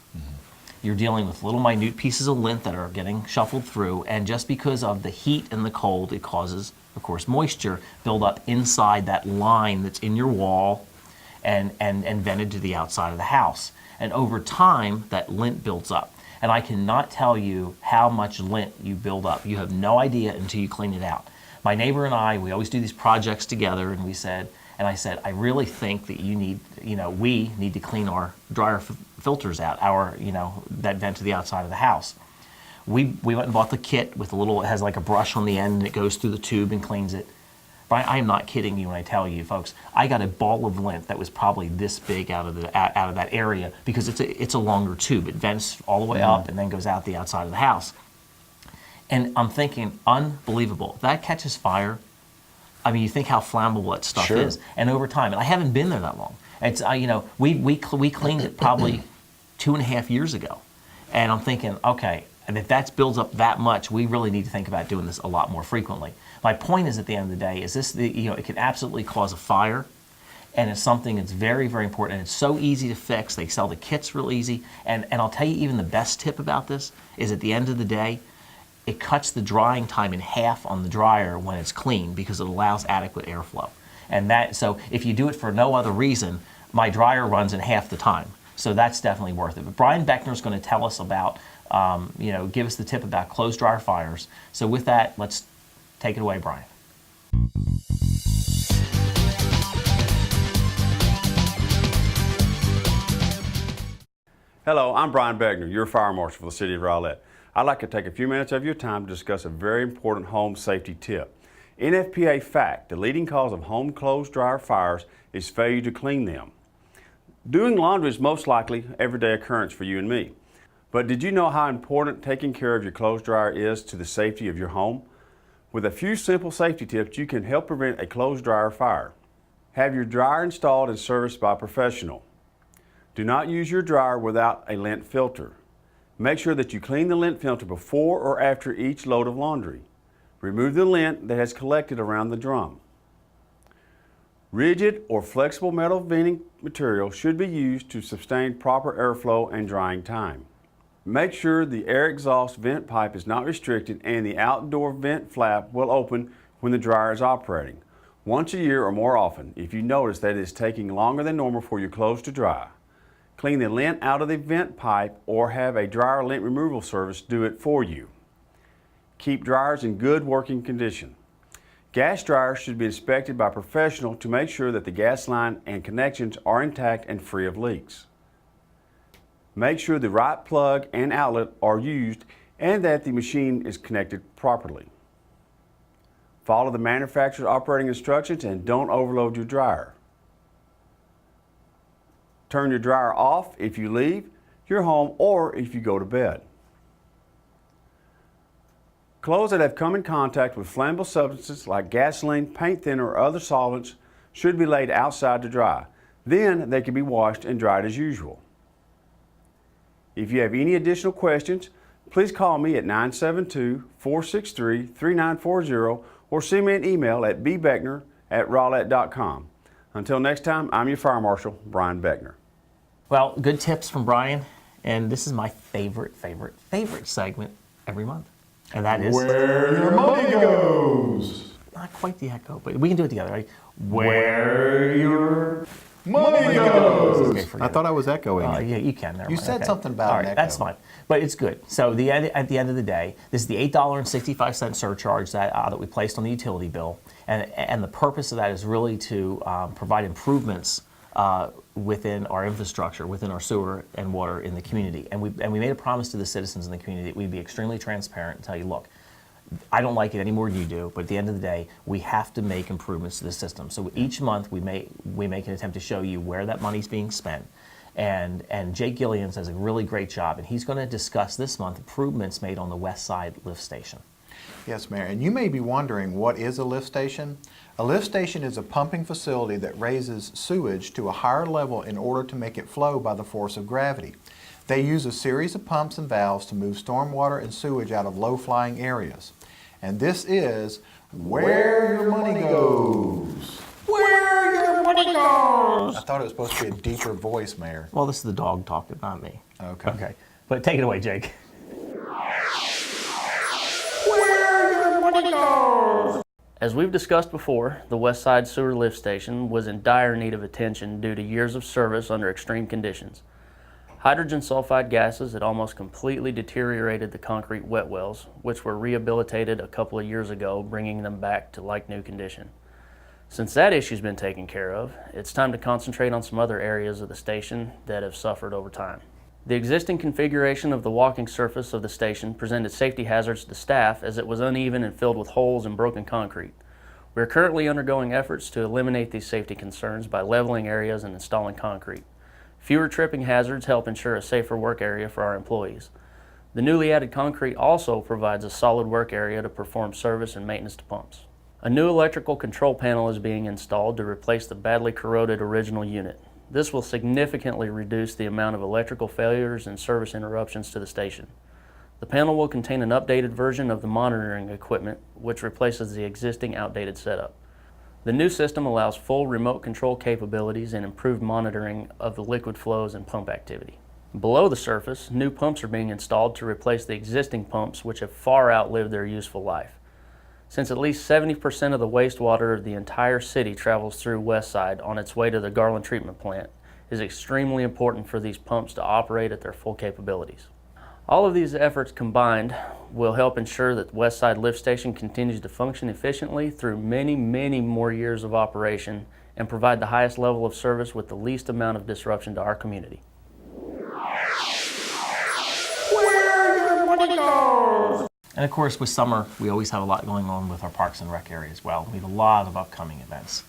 you're dealing with little minute pieces of lint that are getting shuffled through, and just because of the heat and the cold, it causes, of course, moisture build up inside that line that's in your wall and vented to the outside of the house. And over time, that lint builds up. And I cannot tell you how much lint you build up. You have no idea until you clean it out. My neighbor and I, we always do these projects together, and I said, I really think that we need to clean our dryer filters out, that vent to the outside of the house. We went and bought the kit with it has like a brush on the end, and it goes through the tube and cleans it. But I am not kidding you when I tell you, folks, I got a ball of lint that was probably this big out of that area because it's a longer tube. It vents all the way up and then goes out the outside of the house. And I'm thinking, unbelievable. If that catches fire, I mean, you think how flammable that stuff Sure. is. And over time, and I haven't been there that long. It's we cleaned it probably 2.5 years ago, and I'm thinking, okay, and if that builds up that much, we really need to think about doing this a lot more frequently. My point is, at the end of the day, is this it can absolutely cause a fire, and it's something that's very, very important, and it's so easy to fix. They sell the kits real easy, and I'll tell you, even the best tip about this is at the end of the day, it cuts the drying time in half on the dryer when it's clean because it allows adequate airflow. And so if you do it for no other reason, my dryer runs in half the time. So that's definitely worth it. But Brian Beckner is going to tell us about, give us the tip about clothes dryer fires. So with that, let's take it away, Brian. Hello, I'm Brian Beckner, your fire marshal for the City of Rowlett. I'd like to take a few minutes of your time to discuss a very important home safety tip. NFPA fact, the leading cause of home clothes dryer fires is failure to clean them. Doing laundry is most likely everyday occurrence for you and me. But did you know how important taking care of your clothes dryer is to the safety of your home? With a few simple safety tips, you can help prevent a clothes dryer fire. Have your dryer installed and serviced by a professional. Do not use your dryer without a lint filter. Make sure that you clean the lint filter before or after each load of laundry. Remove the lint that has collected around the drum. Rigid or flexible metal venting material should be used to sustain proper airflow and drying time. Make sure the air exhaust vent pipe is not restricted and the outdoor vent flap will open when the dryer is operating. Once a year or more often, if you notice that it is taking longer than normal for your clothes to dry, clean the lint out of the vent pipe or have a dryer lint removal service do it for you. Keep dryers in good working condition. Gas dryers should be inspected by a professional to make sure that the gas line and connections are intact and free of leaks. Make sure the right plug and outlet are used and that the machine is connected properly. Follow the manufacturer's operating instructions and don't overload your dryer. Turn your dryer off if you leave your home or if you go to bed. Clothes that have come in contact with flammable substances like gasoline, paint thinner, or other solvents should be laid outside to dry. Then they can be washed and dried as usual. If you have any additional questions, please call me at 972-463-3940 or send me an email at bbeckner@rowlett.com. Until next time, I'm your Fire Marshal, Brian Beckner. Well, good tips from Brian, and this is my favorite segment every month. And that is Where your money goes. not quite the echo, but we can do it together, right? Where your Money goes. Okay, forget I thought I was echoing. it. Yeah, you can. Never You mind. said Okay. something about All an right, echo. that's fine, but it's good. So at the end of the day, this is the $8.65 surcharge that we placed on the utility bill, and the purpose of that is really to provide improvements within our infrastructure, within our sewer and water in the community. And we made a promise to the citizens in the community that we'd be extremely transparent and tell you, look, I don't like it any more than you do, but at the end of the day, we have to make improvements to the system. So each month we make an attempt to show you where that money's being spent. And Jake Gillians does a really great job, and he's going to discuss this month improvements made on the West Side lift station. Yes, Mayor. And you may be wondering, what is a lift station? A lift station is a pumping facility that raises sewage to a higher level in order to make it flow by the force of gravity. They use a series of pumps and valves to move stormwater and sewage out of low-flying areas. And this is where your money goes. Where your money goes! I thought it was supposed to be a deeper voice, Mayor. Well, this is the dog talking, not me. Okay. Okay, but take it away, Jake. As we've discussed before, the West Side Sewer Lift Station was in dire need of attention due to years of service under extreme conditions. Hydrogen sulfide gases had almost completely deteriorated the concrete wet wells, which were rehabilitated a couple of years ago, bringing them back to like new condition. Since that issue's been taken care of, it's time to concentrate on some other areas of the station that have suffered over time. The existing configuration of the walking surface of the station presented safety hazards to the staff as it was uneven and filled with holes and broken concrete. We are currently undergoing efforts to eliminate these safety concerns by leveling areas and installing concrete. Fewer tripping hazards help ensure a safer work area for our employees. The newly added concrete also provides a solid work area to perform service and maintenance to pumps. A new electrical control panel is being installed to replace the badly corroded original unit. This will significantly reduce the amount of electrical failures and service interruptions to the station. The panel will contain an updated version of the monitoring equipment, which replaces the existing outdated setup. The new system allows full remote control capabilities and improved monitoring of the liquid flows and pump activity. Below the surface, new pumps are being installed to replace the existing pumps, which have far outlived their useful life. Since at least 70% of the wastewater of the entire city travels through Westside on its way to the Garland treatment plant, it is extremely important for these pumps to operate at their full capabilities. All of these efforts combined will help ensure that Westside Lift Station continues to function efficiently through many, many more years of operation and provide the highest level of service with the least amount of disruption to our community. And of course, with summer, we always have a lot going on with our Parks and Rec area as well. We have a lot of upcoming events.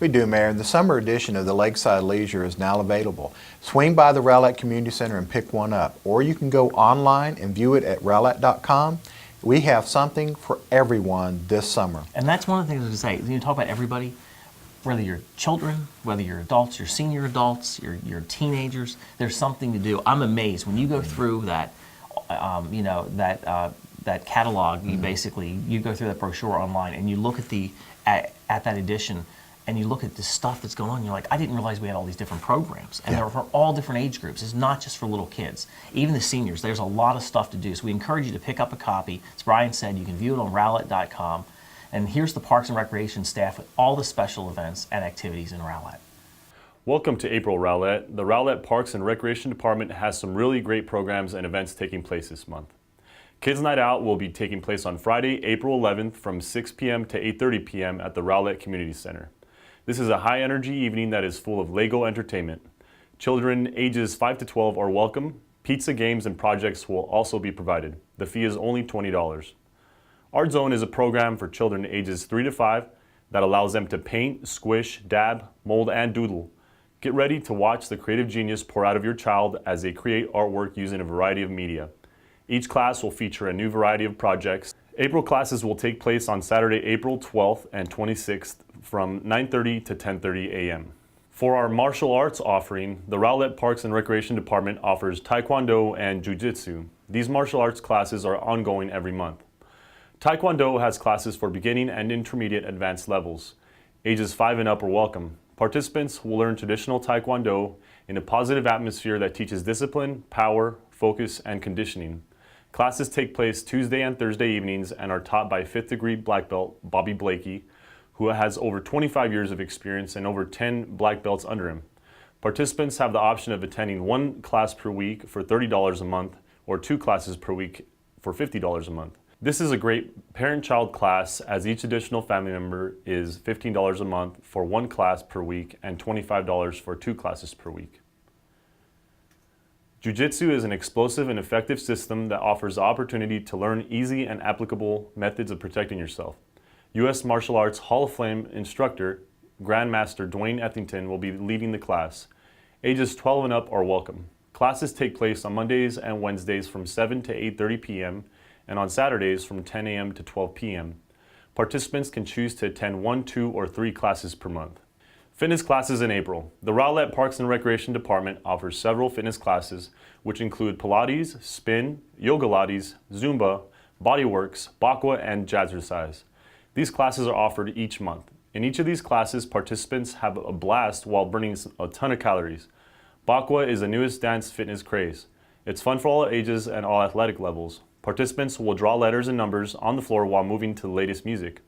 We do, Mayor. The summer edition of the Lakeside Leisure is now available. Swing by the Rowlett Community Center and pick one up, or you can go online and view it at rowlett.com. We have something for everyone this summer. And that's one of the things I was going to say. You talk about everybody, whether you're children, whether you're adults, you're senior adults, you're teenagers, there's something to do. I'm amazed when you go through that, that catalog. You basically, you go through that brochure online and you look at that edition and you look at the stuff that's going on. You're like, I didn't realize we had all these different programs, and they're for all different age groups. It's not just for little kids, even the seniors. There's a lot of stuff to do. So we encourage you to pick up a copy. As Brian said, you can view it on Rowlett.com. And here's the Parks and Recreation staff with all the special events and activities in Rowlett. Welcome to April Rowlett. The Rowlett Parks and Recreation Department has some really great programs and events taking place this month. Kids Night Out will be taking place on Friday, April 11th from 6 p.m. to 8:30 p.m. at the Rowlett Community Center. This is a high-energy evening that is full of Lego entertainment. Children ages 5 to 12 are welcome. Pizza, games, and projects will also be provided. The fee is only $20. Art Zone is a program for children ages 3 to 5 that allows them to paint, squish, dab, mold, and doodle. Get ready to watch the creative genius pour out of your child as they create artwork using a variety of media. Each class will feature a new variety of projects, April classes will take place on Saturday, April 12th and 26th from 9:30 to 10:30 a.m. For our martial arts offering, the Rowlett Parks and Recreation Department offers Taekwondo and Jiu-Jitsu. These martial arts classes are ongoing every month. Taekwondo has classes for beginning and intermediate advanced levels. Ages 5 and up are welcome. Participants will learn traditional Taekwondo in a positive atmosphere that teaches discipline, power, focus, and conditioning. Classes take place Tuesday and Thursday evenings and are taught by 5th degree black belt Bobby Blakey, who has over 25 years of experience and over 10 black belts under him. Participants have the option of attending 1 class per week for $30 a month or 2 classes per week for $50 a month. This is a great parent-child class, as each additional family member is $15 a month for 1 class per week and $25 for 2 classes per week. Jiu-Jitsu is an explosive and effective system that offers the opportunity to learn easy and applicable methods of protecting yourself. U.S. Martial Arts Hall of Fame instructor, Grandmaster Dwayne Ethington, will be leading the class. Ages 12 and up are welcome. Classes take place on Mondays and Wednesdays from 7 to 8:30 p.m. and on Saturdays from 10 a.m. to 12 p.m. Participants can choose to attend 1, 2, or 3 classes per month. Fitness classes in April. The Rowlett Parks and Recreation Department offers several fitness classes, which include Pilates, spin, yoga lattes, Zumba, bodyworks, Bakwa, and jazzercise. These classes are offered each month. In each of these classes, participants have a blast while burning a ton of calories. Bakwa is the newest dance fitness craze. It's fun for all ages and all athletic levels. Participants will draw letters and numbers on the floor while moving to the latest music.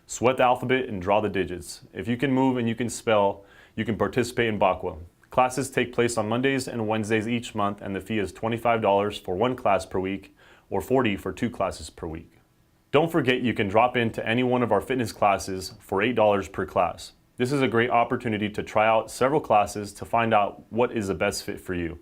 Sweat the alphabet and draw the digits. If you can move and you can spell, you can participate in Bakwa. Classes take place on Mondays and Wednesdays each month, and the fee is $25 for 1 class per week or $40 for 2 classes per week. Don't forget, you can drop into any one of our fitness classes for $8 per class. This is a great opportunity to try out several classes to find out what is the best fit for you.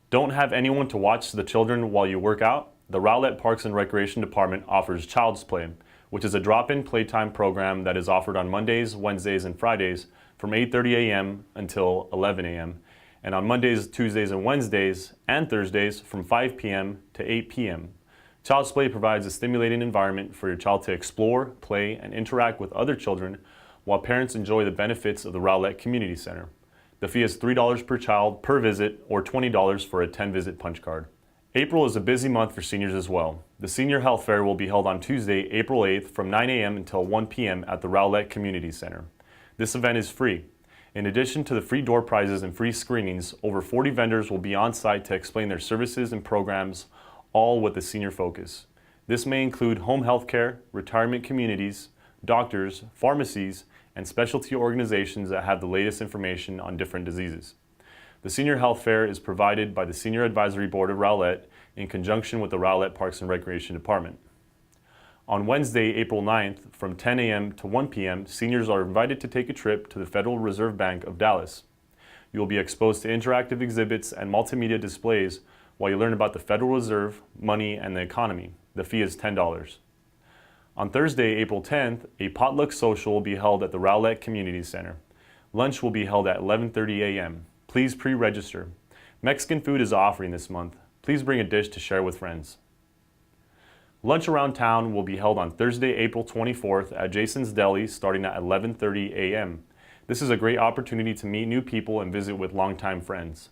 Don't have anyone to watch the children while you work out? The Rowlett Parks and Recreation Department offers Child's Play, which is a drop-in playtime program that is offered on Mondays, Wednesdays, and Fridays from 8:30 a.m. until 11 a.m. and on Mondays, Tuesdays, and Wednesdays and Thursdays from 5 p.m. to 8 p.m. Child's Play provides a stimulating environment for your child to explore, play, and interact with other children while parents enjoy the benefits of the Rowlett Community Center. The fee is $3 per child per visit or $20 for a 10-visit punch card. April is a busy month for seniors as well. The Senior Health Fair will be held on Tuesday, April 8th from 9 a.m. until 1 p.m. at the Rowlett Community Center. This event is free. In addition to the free door prizes and free screenings, over 40 vendors will be on site to explain their services and programs, all with a senior focus. This may include home health care, retirement communities, doctors, pharmacies, and specialty organizations that have the latest information on different diseases. The Senior Health Fair is provided by the Senior Advisory Board of Rowlett in conjunction with the Rowlett Parks and Recreation Department. On Wednesday, April 9th, from 10 a.m. to 1 p.m., seniors are invited to take a trip to the Federal Reserve Bank of Dallas. You will be exposed to interactive exhibits and multimedia displays while you learn about the Federal Reserve, money, and the economy. The fee is $10. On Thursday, April 10th, a potluck social will be held at the Rowlett Community Center. Lunch will be held at 11:30 a.m. Please pre-register. Mexican food is offering this month. Please bring a dish to share with friends. Lunch Around Town will be held on Thursday, April 24th at Jason's Deli starting at 11:30 a.m. This is a great opportunity to meet new people and visit with longtime friends,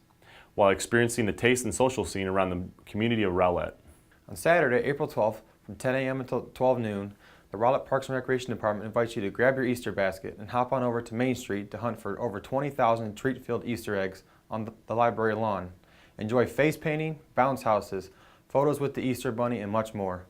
while experiencing the taste and social scene around the community of Rowlett. On Saturday, April 12th, from 10 a.m. until 12 noon, the Rowlett Parks and Recreation Department invites you to grab your Easter basket and hop on over to Main Street to hunt for over 20,000 treat-filled Easter eggs on the library lawn. Enjoy face painting, bounce houses, photos with the Easter Bunny, and much more.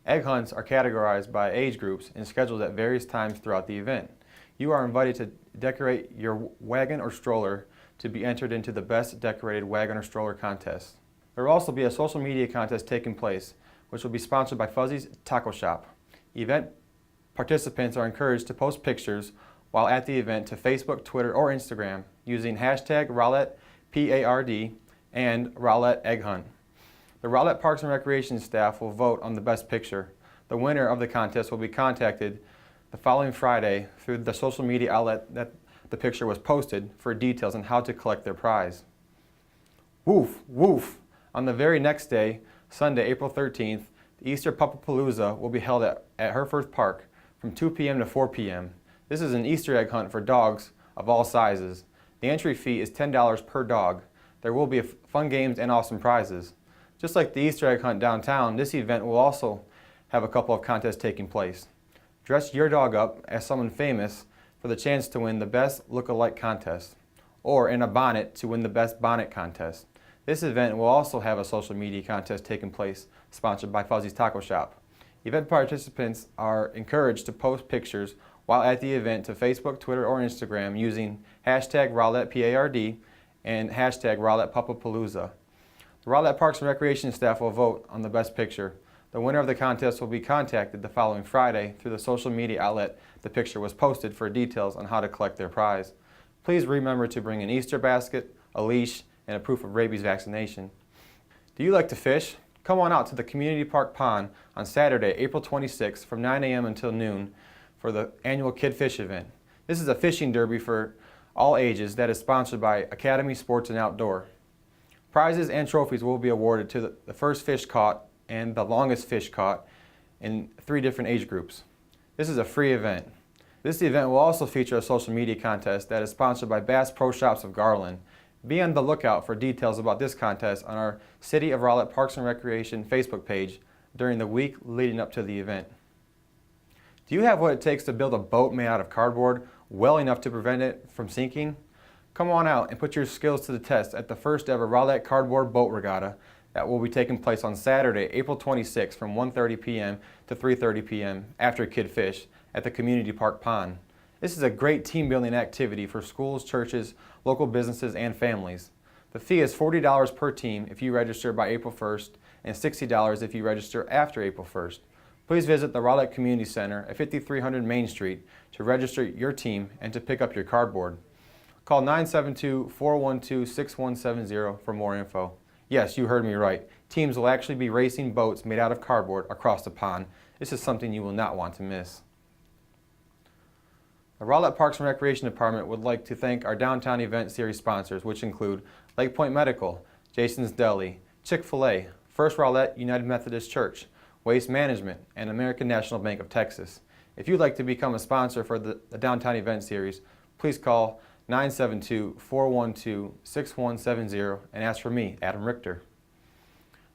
Egg hunts are categorized by age groups and scheduled at various times throughout the event. You are invited to decorate your wagon or stroller to be entered into the Best Decorated Wagon or Stroller contest. There will also be a social media contest taking place, which will be sponsored by Fuzzy's Taco Shop. Event participants are encouraged to post pictures while at the event to Facebook, Twitter, or Instagram using hashtag Rowlett PARD and Rowlett Egg Hunt. The Rowlett Parks and Recreation staff will vote on the best picture. The winner of the contest will be contacted the following Friday through the social media outlet that the picture was posted for details on how to collect their prize. Woof, woof! On the very next day, Sunday, April 13th, The Easter Puppapalooza will be held at Hereford Park from 2 p.m. to 4 p.m. This is an Easter egg hunt for dogs of all sizes. The entry fee is $10 per dog. There will be fun games and awesome prizes. Just like the Easter egg hunt downtown, this event will also have a couple of contests taking place. Dress your dog up as someone famous for the chance to win the Best Look-alike contest, or in a bonnet to win the Best Bonnet contest. This event will also have a social media contest taking place, sponsored by Fuzzy's Taco Shop. Event participants are encouraged to post pictures while at the event to Facebook, Twitter, or Instagram using hashtag Rowlett PARD and hashtag Rowlett Puppapalooza. The Rowlett Parks and Recreation staff will vote on the best picture. The winner of the contest will be contacted the following Friday through the social media outlet the picture was posted for details on how to collect their prize. Please remember to bring an Easter basket, a leash, and a proof of rabies vaccination. Do you like to fish? Come on out to the Community Park Pond on Saturday, April 26th from 9 a.m. until noon for the annual Kid Fish event. This is a fishing derby for all ages that is sponsored by Academy Sports and Outdoor. Prizes and trophies will be awarded to the first fish caught and the longest fish caught in 3 different age groups. This is a free event. This event will also feature a social media contest that is sponsored by Bass Pro Shops of Garland. Be on the lookout for details about this contest on our City of Rowlett Parks and Recreation Facebook page during the week leading up to the event. Do you have what it takes to build a boat made out of cardboard well enough to prevent it from sinking? Come on out and put your skills to the test at the first ever Rowlett Cardboard Boat Regatta that will be taking place on Saturday, April 26th from 1:30 p.m. to 3:30 p.m. after Kid Fish at the Community Park Pond. This is a great team building activity for schools, churches, local businesses, and families. The fee is $40 per team if you register by April 1st and $60 if you register after April 1st. Please visit the Rowlett Community Center at 5300 Main Street to register your team and to pick up your cardboard. Call 972-412-6170 for more info. Yes, you heard me right. Teams will actually be racing boats made out of cardboard across the pond. This is something you will not want to miss. The Rowlett Parks and Recreation Department would like to thank our downtown event series sponsors, which include Lake Point Medical, Jason's Deli, Chick-fil-A, First Rowlett United Methodist Church, Waste Management, and American National Bank of Texas. If you'd like to become a sponsor for the downtown event series, please call 972-412-6170 and ask for me, Adam Richter.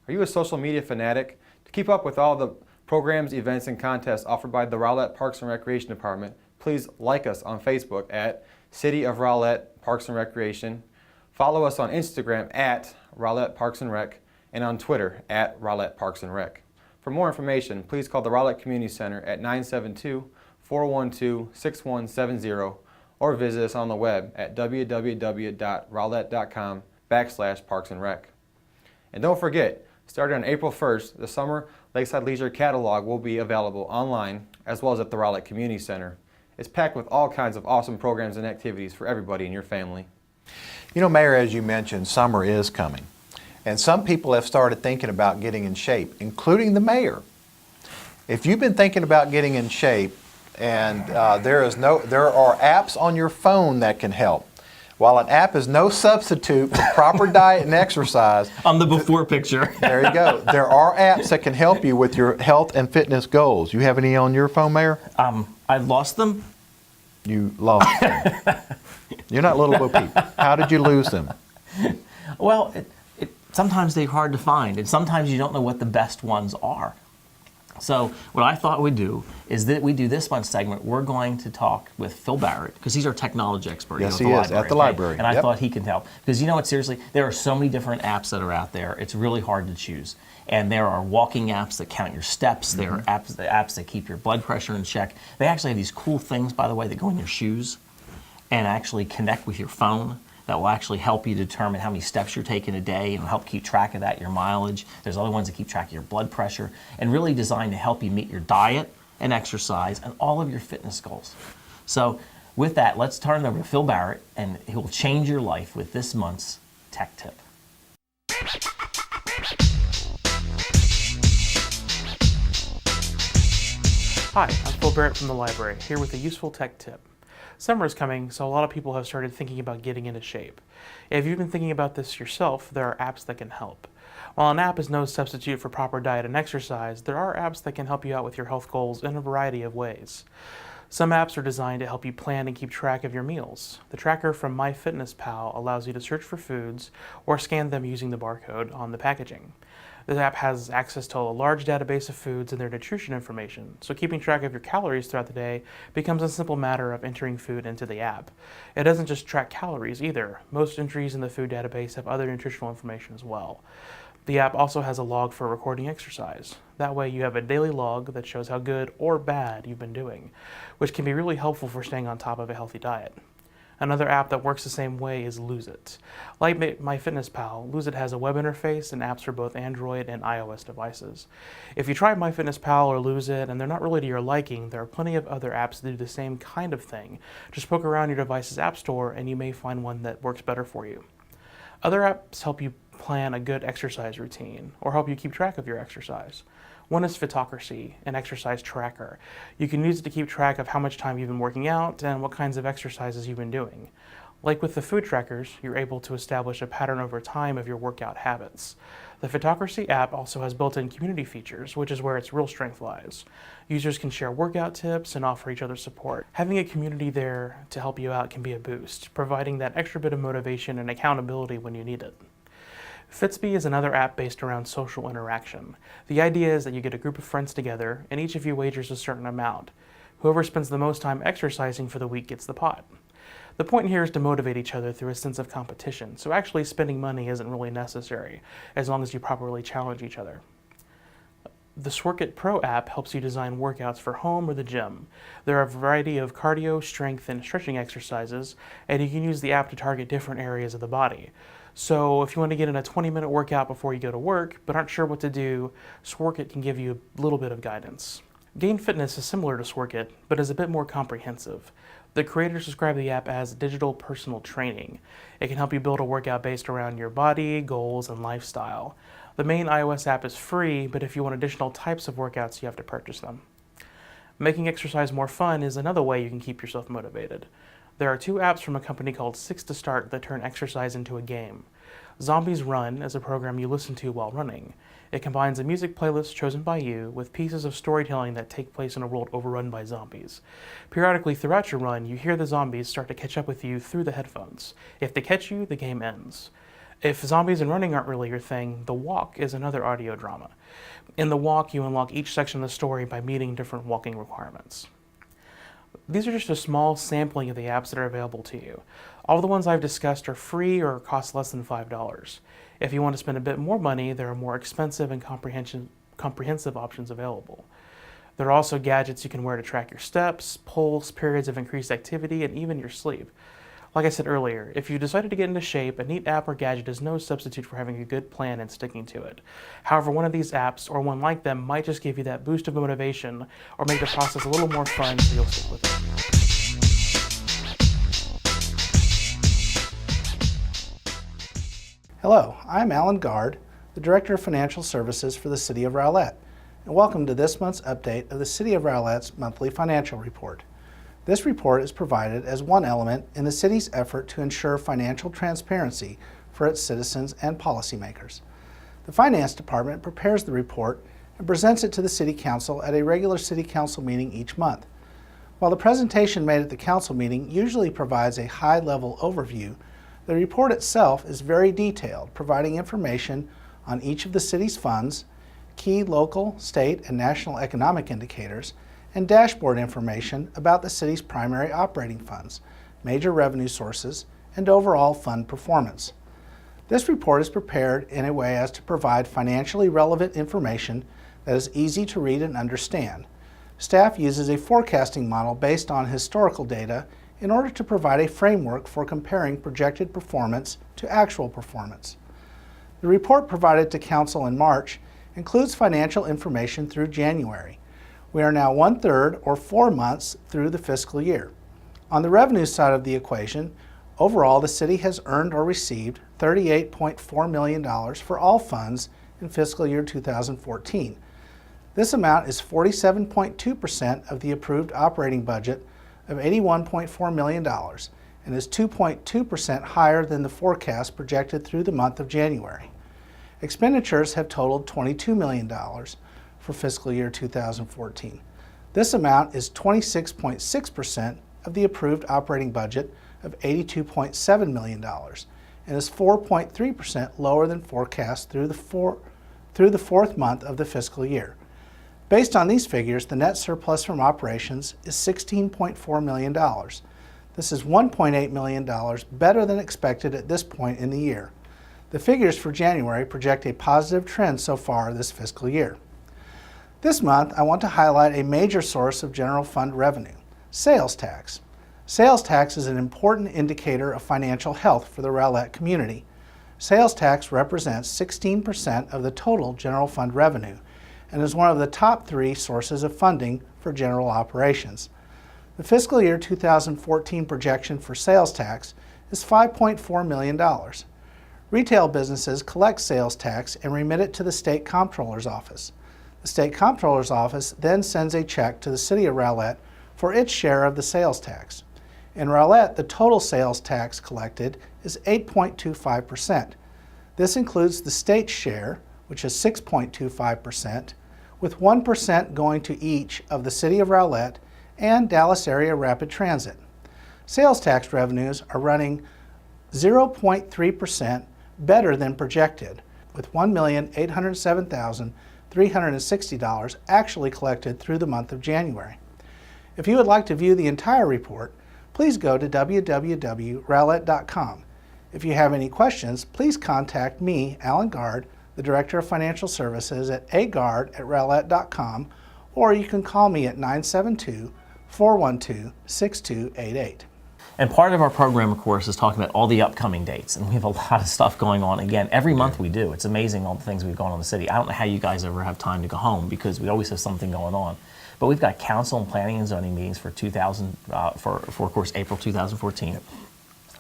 Are you a social media fanatic? To keep up with all the programs, events, and contests offered by the Rowlett Parks and Recreation Department, please like us on Facebook at City of Rowlett Parks and Recreation, follow us on Instagram at Rowlett Parks and Rec, and on Twitter at Rowlett Parks and Rec. For more information, please call the Rowlett Community Center at 972-412-6170 or visit us on the web at www.rowlett.com/parksandrec. And don't forget, starting on April 1st, the Summer Lakeside Leisure Catalog will be available online as well as at the Rowlett Community Center. It's packed with all kinds of awesome programs and activities for everybody in your family. You know, Mayor, as you mentioned, summer is coming. And some people have started thinking about getting in shape, including the mayor. If you've been thinking about getting in shape, and there are apps on your phone that can help. While an app is no substitute for proper diet and exercise. On the before picture. There you go. There are apps that can help you with your health and fitness goals. You have any on your phone, Mayor? I lost them. You lost them. You're not Little Bo Peep. How did you lose them? Well, sometimes they're hard to find, and sometimes you don't know what the best ones are. So what I thought we'd do is that we do this one segment. We're going to talk with Phil Barrett, because he's our technology expert. Yes, he is, at the library. And I thought he can help. Because you know what, seriously, there are so many different apps that are out there. It's really hard to choose. And there are walking apps that count your steps. There are apps that keep your blood pressure in check. They actually have these cool things, by the way, that go in your shoes and actually connect with your phone. That will actually help you determine how many steps you're taking a day and help keep track of that, your mileage. There's other ones that keep track of your blood pressure and really designed to help you meet your diet and exercise and all of your fitness goals. So with that, let's turn it over to Phil Barrett, and he will change your life with this month's tech tip. Hi, I'm Phil Barrett from the library, here with a useful tech tip. Summer is coming, so a lot of people have started thinking about getting into shape. If you've been thinking about this yourself, there are apps that can help. While an app is no substitute for proper diet and exercise, there are apps that can help you out with your health goals in a variety of ways. Some apps are designed to help you plan and keep track of your meals. The tracker from MyFitnessPal allows you to search for foods or scan them using the barcode on the packaging. This app has access to a large database of foods and their nutrition information, so keeping track of your calories throughout the day becomes a simple matter of entering food into the app. It doesn't just track calories either. Most entries in the food database have other nutritional information as well. The app also has a log for recording exercise. That way you have a daily log that shows how good or bad you've been doing, which can be really helpful for staying on top of a healthy diet. Another app that works the same way is Lose It. Like MyFitnessPal, Lose It has a web interface and apps for both Android and iOS devices. If you try MyFitnessPal or Lose It and they're not really to your liking, there are plenty of other apps that do the same kind of thing. Just poke around your device's app store and you may find one that works better for you. Other apps help you plan a good exercise routine or help you keep track of your exercise. One is Fitocracy, an exercise tracker. You can use it to keep track of how much time you've been working out and what kinds of exercises you've been doing. Like with the food trackers, you're able to establish a pattern over time of your workout habits. The Fitocracy app also has built-in community features, which is where its real strength lies. Users can share workout tips and offer each other support. Having a community there to help you out can be a boost, providing that extra bit of motivation and accountability when you need it. Fitsby is another app based around social interaction. The idea is that you get a group of friends together and each of you wagers a certain amount. Whoever spends the most time exercising for the week gets the pot. The point here is to motivate each other through a sense of competition, so actually spending money isn't really necessary, as long as you properly challenge each other. The Sworkit Pro app helps you design workouts for home or the gym. There are a variety of cardio, strength, and stretching exercises, and you can use the app to target different areas of the body. So if you want to get in a 20-minute workout before you go to work, but aren't sure what to do, Sworkit can give you a little bit of guidance. Gain Fitness is similar to Sworkit, but is a bit more comprehensive. The creators describe the app as digital personal training. It can help you build a workout based around your body, goals, and lifestyle. The main iOS app is free, but if you want additional types of workouts, you have to purchase them. Making exercise more fun is another way you can keep yourself motivated. There are two apps from a company called Six to Start that turn exercise into a game. Zombies Run is a program you listen to while running. It combines a music playlist chosen by you with pieces of storytelling that take place in a world overrun by zombies. Periodically throughout your run, you hear the zombies start to catch up with you through the headphones. If they catch you, the game ends. If zombies and running aren't really your thing, The Walk is another audio drama. In The Walk, you unlock each section of the story by meeting different walking requirements. These are just a small sampling of the apps that are available to you. All the ones I've discussed are free or cost less than $5. If you want to spend a bit more money, there are more expensive and comprehensive options available. There are also gadgets you can wear to track your steps, pulse, periods of increased activity, and even your sleep. Like I said earlier, if you decided to get into shape, a neat app or gadget is no substitute for having a good plan and sticking to it. However, one of these apps, or one like them, might just give you that boost of motivation or make the process a little more fun so you'll stick with it. Hello, I'm Alan Gard, the Director of Financial Services for the City of Rowlett, and welcome to this month's update of the City of Rowlett's monthly financial report. This report is provided as one element in the city's effort to ensure financial transparency for its citizens and policymakers. The Finance Department prepares the report and presents it to the City Council at a regular City Council meeting each month. While the presentation made at the Council meeting usually provides a high-level overview, the report itself is very detailed, providing information on each of the city's funds, key local, state, and national economic indicators, and dashboard information about the city's primary operating funds, major revenue sources, and overall fund performance. This report is prepared in a way as to provide financially relevant information that is easy to read and understand. Staff uses a forecasting model based on historical data in order to provide a framework for comparing projected performance to actual performance. The report provided to Council in March includes financial information through January. We are now 1/3 or 4 months through the fiscal year. On the revenue side of the equation, overall the city has earned or received $38.4 million for all funds in fiscal year 2014. This amount is 47.2% of the approved operating budget of $81.4 million and is 2.2% higher than the forecast projected through the month of January. Expenditures have totaled $22 million for fiscal year 2014. This amount is 26.6% of the approved operating budget of $82.7 million and is 4.3% lower than forecast through the fourth month of the fiscal year. Based on these figures, the net surplus from operations is $16.4 million. This is $1.8 million better than expected at this point in the year. The figures for January project a positive trend so far this fiscal year. This month, I want to highlight a major source of general fund revenue, sales tax. Sales tax is an important indicator of financial health for the Rowlett community. Sales tax represents 16% of the total general fund revenue and is one of the top 3 sources of funding for general operations. The fiscal year 2014 projection for sales tax is $5.4 million. Retail businesses collect sales tax and remit it to the State Comptroller's Office. The State Comptroller's Office then sends a check to the City of Rowlett for its share of the sales tax. In Rowlett, the total sales tax collected is 8.25%. This includes the state's share, which is 6.25%, with 1% going to each of the City of Rowlett and Dallas Area Rapid Transit. Sales tax revenues are running 0.3% better than projected, with $1,807,360 actually collected through the month of January. If you would like to view the entire report, please go to www.rowlett.com. If you have any questions, please contact me, Alan Gard, the Director of Financial Services, at agard@rowlett.com, or you can call me at 972-412-6288. And part of our program, of course, is talking about all the upcoming dates, and we have a lot of stuff going on. Again, every month we do. It's amazing all the things we've gone on in the city. I don't know how you guys ever have time to go home because we always have something going on. But we've got council and planning and zoning meetings for of course, April 2014.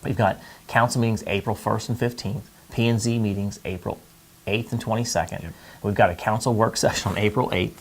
We've got council meetings April 1st and 15th, P&Z meetings April 8th and 22nd. Yep. We've got a council work session on April 8th.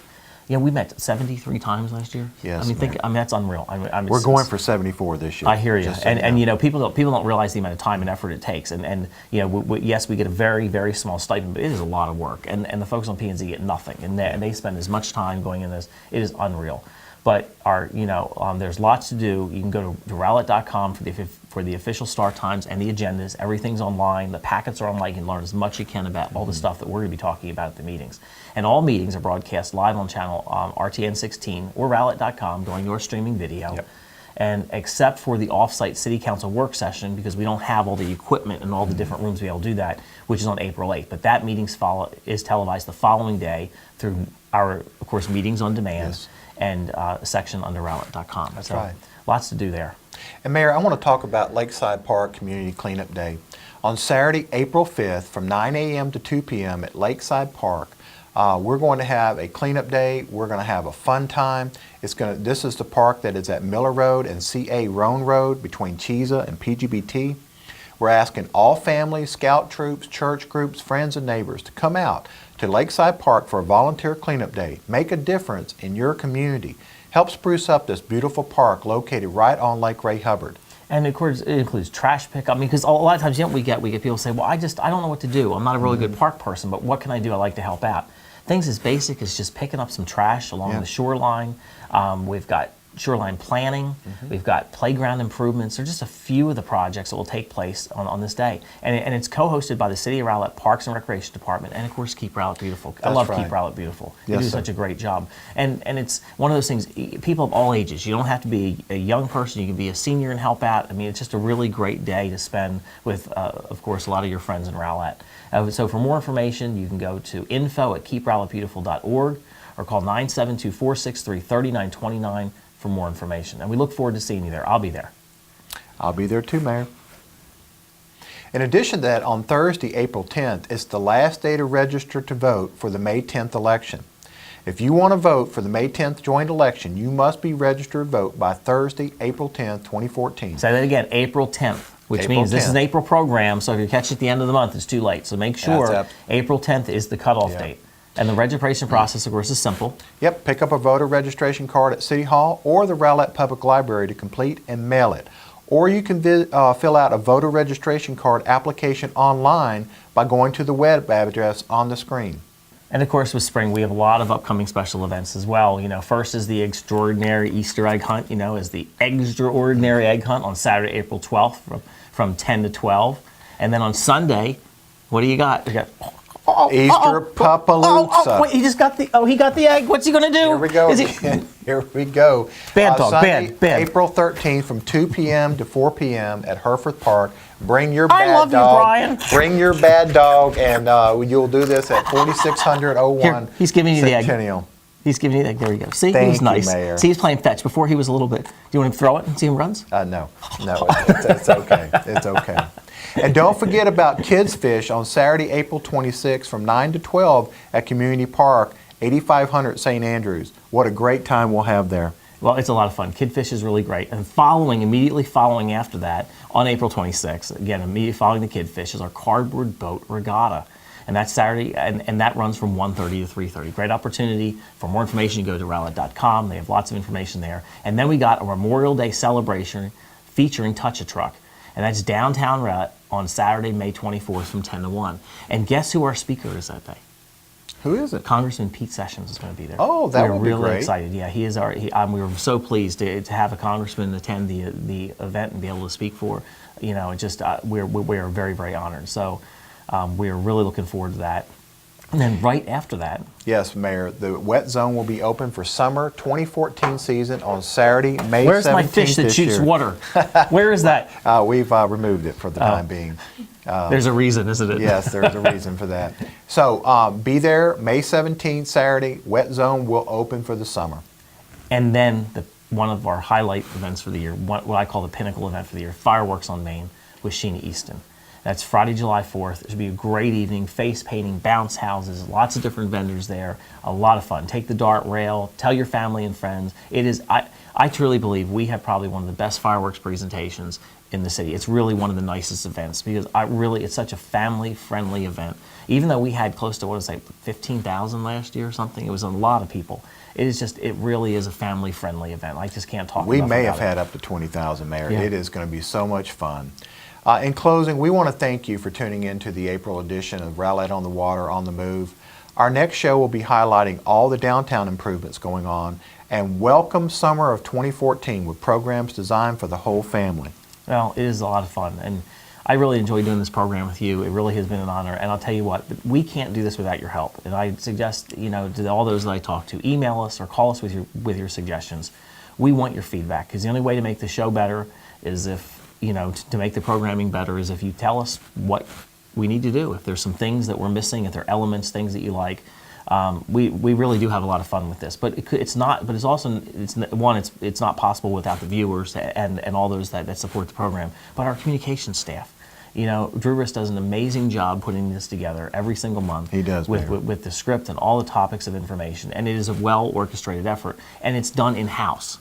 You know, we met 73 times last year. Yes, I mean, that's unreal. We're going for 74 this year. I hear you. And you know, people don't realize the amount of time and effort it takes. And you know, yes, we get a very, very small stipend, but it is a lot of work. And the folks on P&Z get nothing. And they spend as much time going in this. It is unreal. But there's lots to do. You can go to Rowlett.com for the official start times and the agendas. Everything's online. The packets are online. You can learn as much as you can about all the stuff that we're going to be talking about at the meetings. And all meetings are broadcast live on channel RTN 16 or Rowlett.com going to our streaming video. Yep. And except for the off-site city council work session, because we don't have all the equipment and all the different rooms to be able to do that, which is on April 8th. But that meeting is televised the following day through our, of course, meetings on demand. Yes. And a section under Rowlett.com. That's right. Lots to do there. And Mayor, I want to talk about Lakeside Park Community Cleanup Day. On Saturday, April 5th, from 9 a.m. to 2 p.m. at Lakeside Park, we're going to have a cleanup day. We're going to have a fun time. This is the park that is at Miller Road and C.A. Roan Road between Cheesa and PGBT. We're asking all families, scout troops, church groups, friends, and neighbors to come out to Lakeside Park for a volunteer cleanup day. Make a difference in your community. Help spruce up this beautiful park located right on Lake Ray Hubbard. And of course, it includes trash pickup. I mean, because a lot of times, we get people say, well, I don't know what to do. I'm not a really good park person, but what can I do? I like to help out. Things as basic as just picking up some trash along the shoreline. We've got shoreline planning. We've got playground improvements. There are just a few of the projects that will take place on this day. And it's co-hosted by the City of Rowlett Parks and Recreation Department and, of course, Keep Rowlett Beautiful. I love Keep Rowlett Beautiful. They do such a great job. And it's one of those things, people of all ages. You don't have to be a young person. You can be a senior and help out. I mean, it's just a really great day to spend with, of course, a lot of your friends in Rowlett. So for more information, you can go to info@keeprowlettbeautiful.org or call 972-463-3929 for more information. And we look forward to seeing you there. I'll be there. I'll be there too, Mayor. In addition to that, on Thursday, April 10th, it's the last day to register to vote for the May 10th election. If you want to vote for the May 10th joint election, you must be registered to vote by Thursday, April 10th, 2014. Say that again, April 10th, which means this is an April program, so if you catch it at the end of the month, it's too late. So make sure April 10th is the cutoff date. And the registration process, of course, is simple. Yep, pick up a voter registration card at City Hall or the Rowlett Public Library to complete and mail it. or you can fill out a voter registration card application online by going to the web address on the screen. And of course, with spring, we have a lot of upcoming special events as well. First is the extraordinary Easter egg hunt. Is the extraordinary egg hunt on Saturday, April 12th from 10 to 12. And then on Sunday, what do you got? You got Easter Papalooza. Wait, he got the egg. What's he gonna do? Here we go. Here we go. Bad dog, Sunday, bad. April 13th from 2 p.m. to 4 p.m. at Herforth Park. Bring your I bad love you, dog. Brian. Bring your bad dog, and you'll do this at 4600 01 Here, he's giving you the egg. Centennial. He's giving you the egg. There you go. See, Thank he's nice. you, Mayor. See, he's playing fetch. Before he was a little bit. Do you want him to throw it and see him runs? No, it's okay. It's okay. And don't forget about Kids Fish on Saturday, April 26th from 9 to 12 at Community Park, 8500 St. Andrews. What a great time we'll have there. Well, it's a lot of fun. Kid Fish is really great. And immediately following after that, on April 26th, again, immediately following the Kid Fish, is our Cardboard Boat Regatta. And that's Saturday, and that runs from 1:30 to 3:30. Great opportunity. For more information, you go to Rowlett.com. They have lots of information there. And then we got a Memorial Day celebration featuring Touch-A-Truck. And that's downtown Rowlett on Saturday, May 24th from 10 to 1. And guess who our speaker is that day? Who is it? Congressman Pete Sessions is going to be there. Oh, that would be We're really great. excited. Yeah, he is we were so pleased to have a congressman attend the event and be able to speak for. We're very, very honored. So we're really looking forward to that. And then right after that. Yes, Mayor, the wet zone will be open for summer 2014 season on Saturday, May 17th. Where's my fish that shoots water? Where is that? We've removed it for the time being. There's a reason, isn't it? Yes, there's a reason for that. So be there May 17th, Saturday. Wet zone will open for the summer. And then one of our highlight events for the year, what I call the pinnacle event for the year, Fireworks on Main with Sheena Easton. That's Friday, July 4th. It should be a great evening, face painting, bounce houses, lots of different vendors there, a lot of fun. Take the dart rail, tell your family and friends. It is, I truly believe we have probably one of the best fireworks presentations in the city. It's really one of the nicest events because it's such a family-friendly event. Even though we had close to, 15,000 last year or something, it was a lot of people. It really is a family-friendly event. I just can't talk about it. We may have had up to 20,000, Mayor. Yeah. It is going to be so much fun. In closing, we want to thank you for tuning in to the April edition of Rowlett on the Water, on the Move. Our next show will be highlighting all the downtown improvements going on and welcome summer of 2014 with programs designed for the whole family. Well, it is a lot of fun, and I really enjoy doing this program with you. It really has been an honor, and I'll tell you what, we can't do this without your help. And I suggest, to all those that I talk to, email us or call us with your suggestions. We want your feedback, because the only way to make the show better is if, to make the programming better is if you tell us what we need to do. If there's some things that we're missing, if there are elements, things that you like, we really do have a lot of fun with this. But it's not possible without the viewers and all those that support the program. But our communication staff, Drew Riss does an amazing job putting this together every single month. He does, with the script and all the topics of information, and it is a well orchestrated effort, and it's done in house.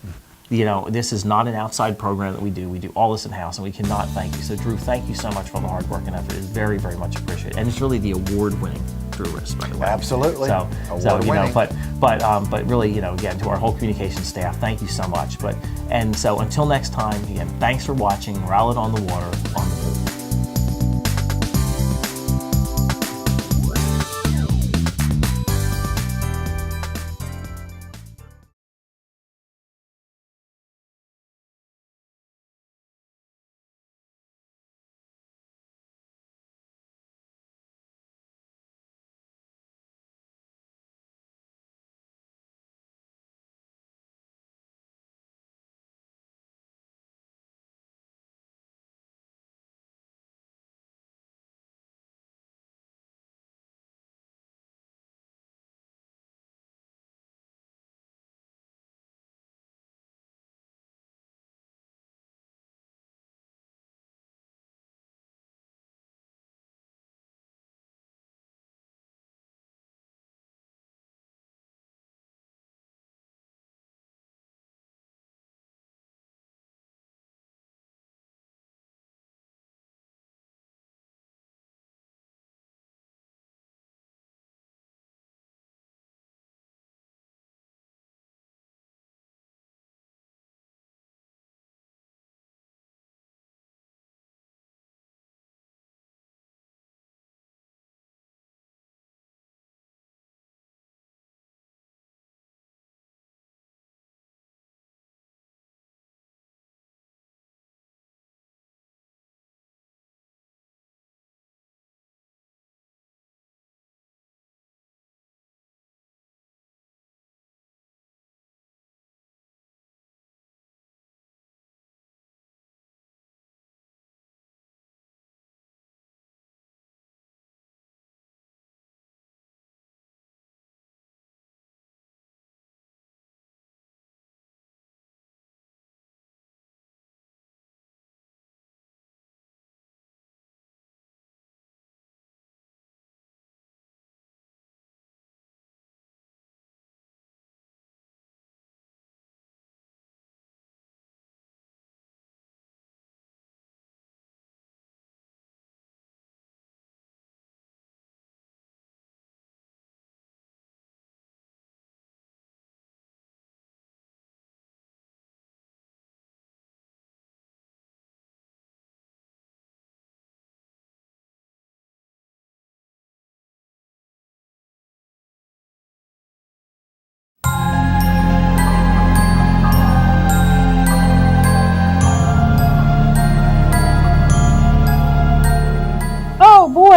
This is not an outside program that we do. We do all this in-house, and we cannot thank you. So, Drew, thank you so much for all the hard work and effort. It is very, very much appreciated. And it's really the award-winning Drew Riss, by the way. Absolutely. So Award-winning. but really, again, to our whole communication staff, thank you so much. So until next time, again, thanks for watching Rowlett on the Water, on the Move.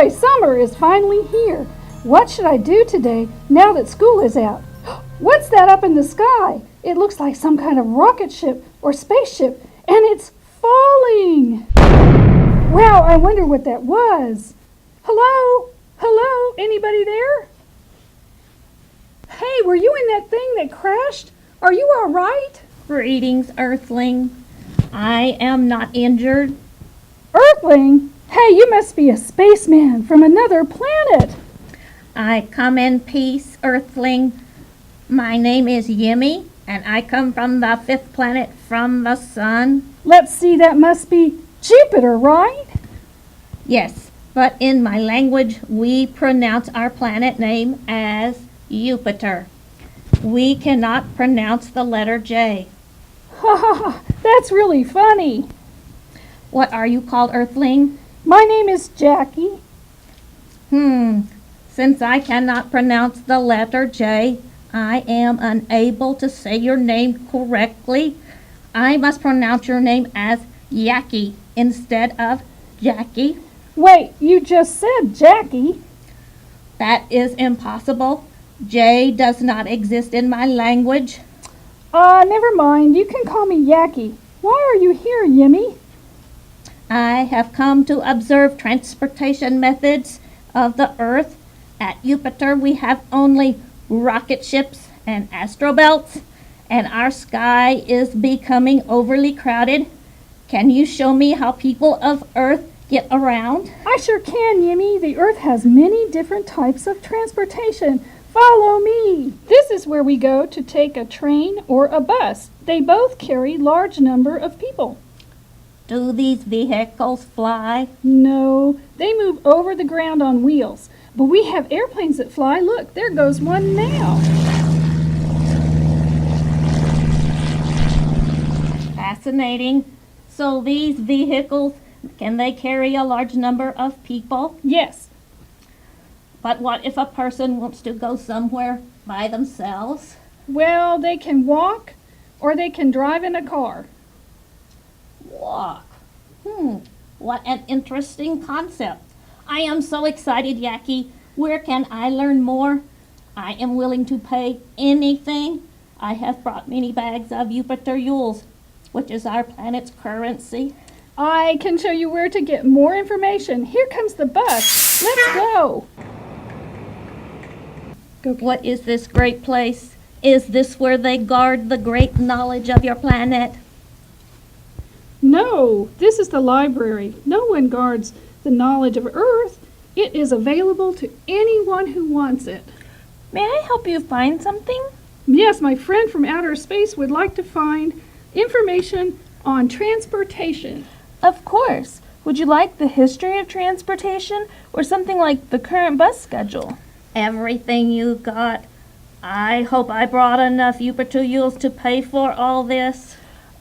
Boy, summer is finally here. What should I do today now that school is out? What's that up in the sky? It looks like some kind of rocket ship or spaceship, and it's falling. Wow, I wonder what that was. Hello? Hello? Anybody there? Hey, were you in that thing that crashed? Are you all right? Greetings, Earthling. I am not injured. Earthling? Hey, you must be a spaceman from another planet. I come in peace, Earthling. My name is Yimmy, and I come from the 5th planet from the sun. Let's see, that must be Jupiter, right? Yes, but in my language, we pronounce our planet name as Jupiter. We cannot pronounce the letter J. Ha ha ha, that's really funny. What are you called, Earthling? My name is Jackie. Since I cannot pronounce the letter J, I am unable to say your name correctly. I must pronounce your name as Yaki instead of Jackie. Wait, you just said Jackie. That is impossible. J does not exist in my language. Never mind. You can call me Yaki. Why are you here, Yimmy? I have come to observe transportation methods of the Earth. At Jupiter, we have only rocket ships and astrobelts, and our sky is becoming overly crowded. Can you show me how people of Earth get around? I sure can, Yimmy. The Earth has many different types of transportation. Follow me. This is where we go to take a train or a bus. They both carry large number of people. Do these vehicles fly? No, they move over the ground on wheels. But we have airplanes that fly. Look, there goes one now. Fascinating. So these vehicles, can they carry a large number of people? Yes. But what if a person wants to go somewhere by themselves? Well, they can walk or they can drive in a car. Walk. What an interesting concept. I am so excited, Yaki. Where can I learn more? I am willing to pay anything. I have brought many bags of Jupiter Yules, which is our planet's currency. I can show you where to get more information. Here comes the bus. Let's go. What is this great place? Is this where they guard the great knowledge of your planet? No, this is the library. No one guards the knowledge of Earth. It is available to anyone who wants it. May I help you find something? Yes, my friend from outer space would like to find information on transportation. Of course. Would you like the history of transportation or something like the current bus schedule? Everything you got. I hope I brought enough Jupiter Yules to pay for all this.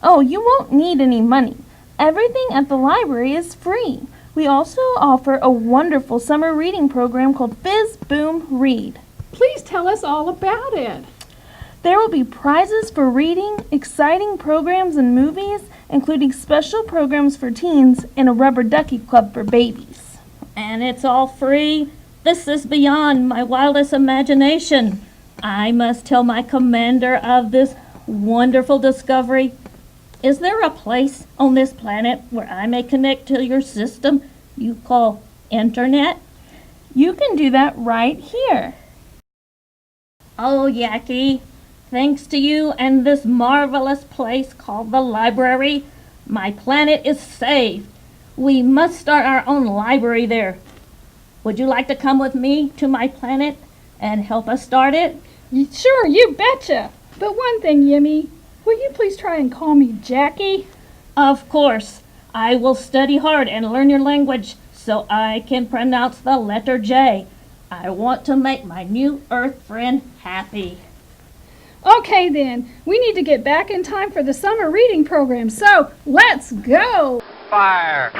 Oh, you won't need any money. Everything at the library is free. We also offer a wonderful summer reading program called Fizz Boom Read. Please tell us all about it. There will be prizes for reading, exciting programs and movies, including special programs for teens and a rubber ducky club for babies. And it's all free? This is beyond my wildest imagination. I must tell my commander of this wonderful discovery. Is there a place on this planet where I may connect to your system you call internet? You can do that right here. Oh, Yaki, thanks to you and this marvelous place called the library, my planet is saved. We must start our own library there. Would you like to come with me to my planet and help us start it? Sure, you betcha. But one thing, Yimmy, will you please try and call me Jackie? Of course. I will study hard and learn your language so I can pronounce the letter J. I want to make my new Earth friend happy. Okay then, we need to get back in time for the summer reading program, so let's go! Fire!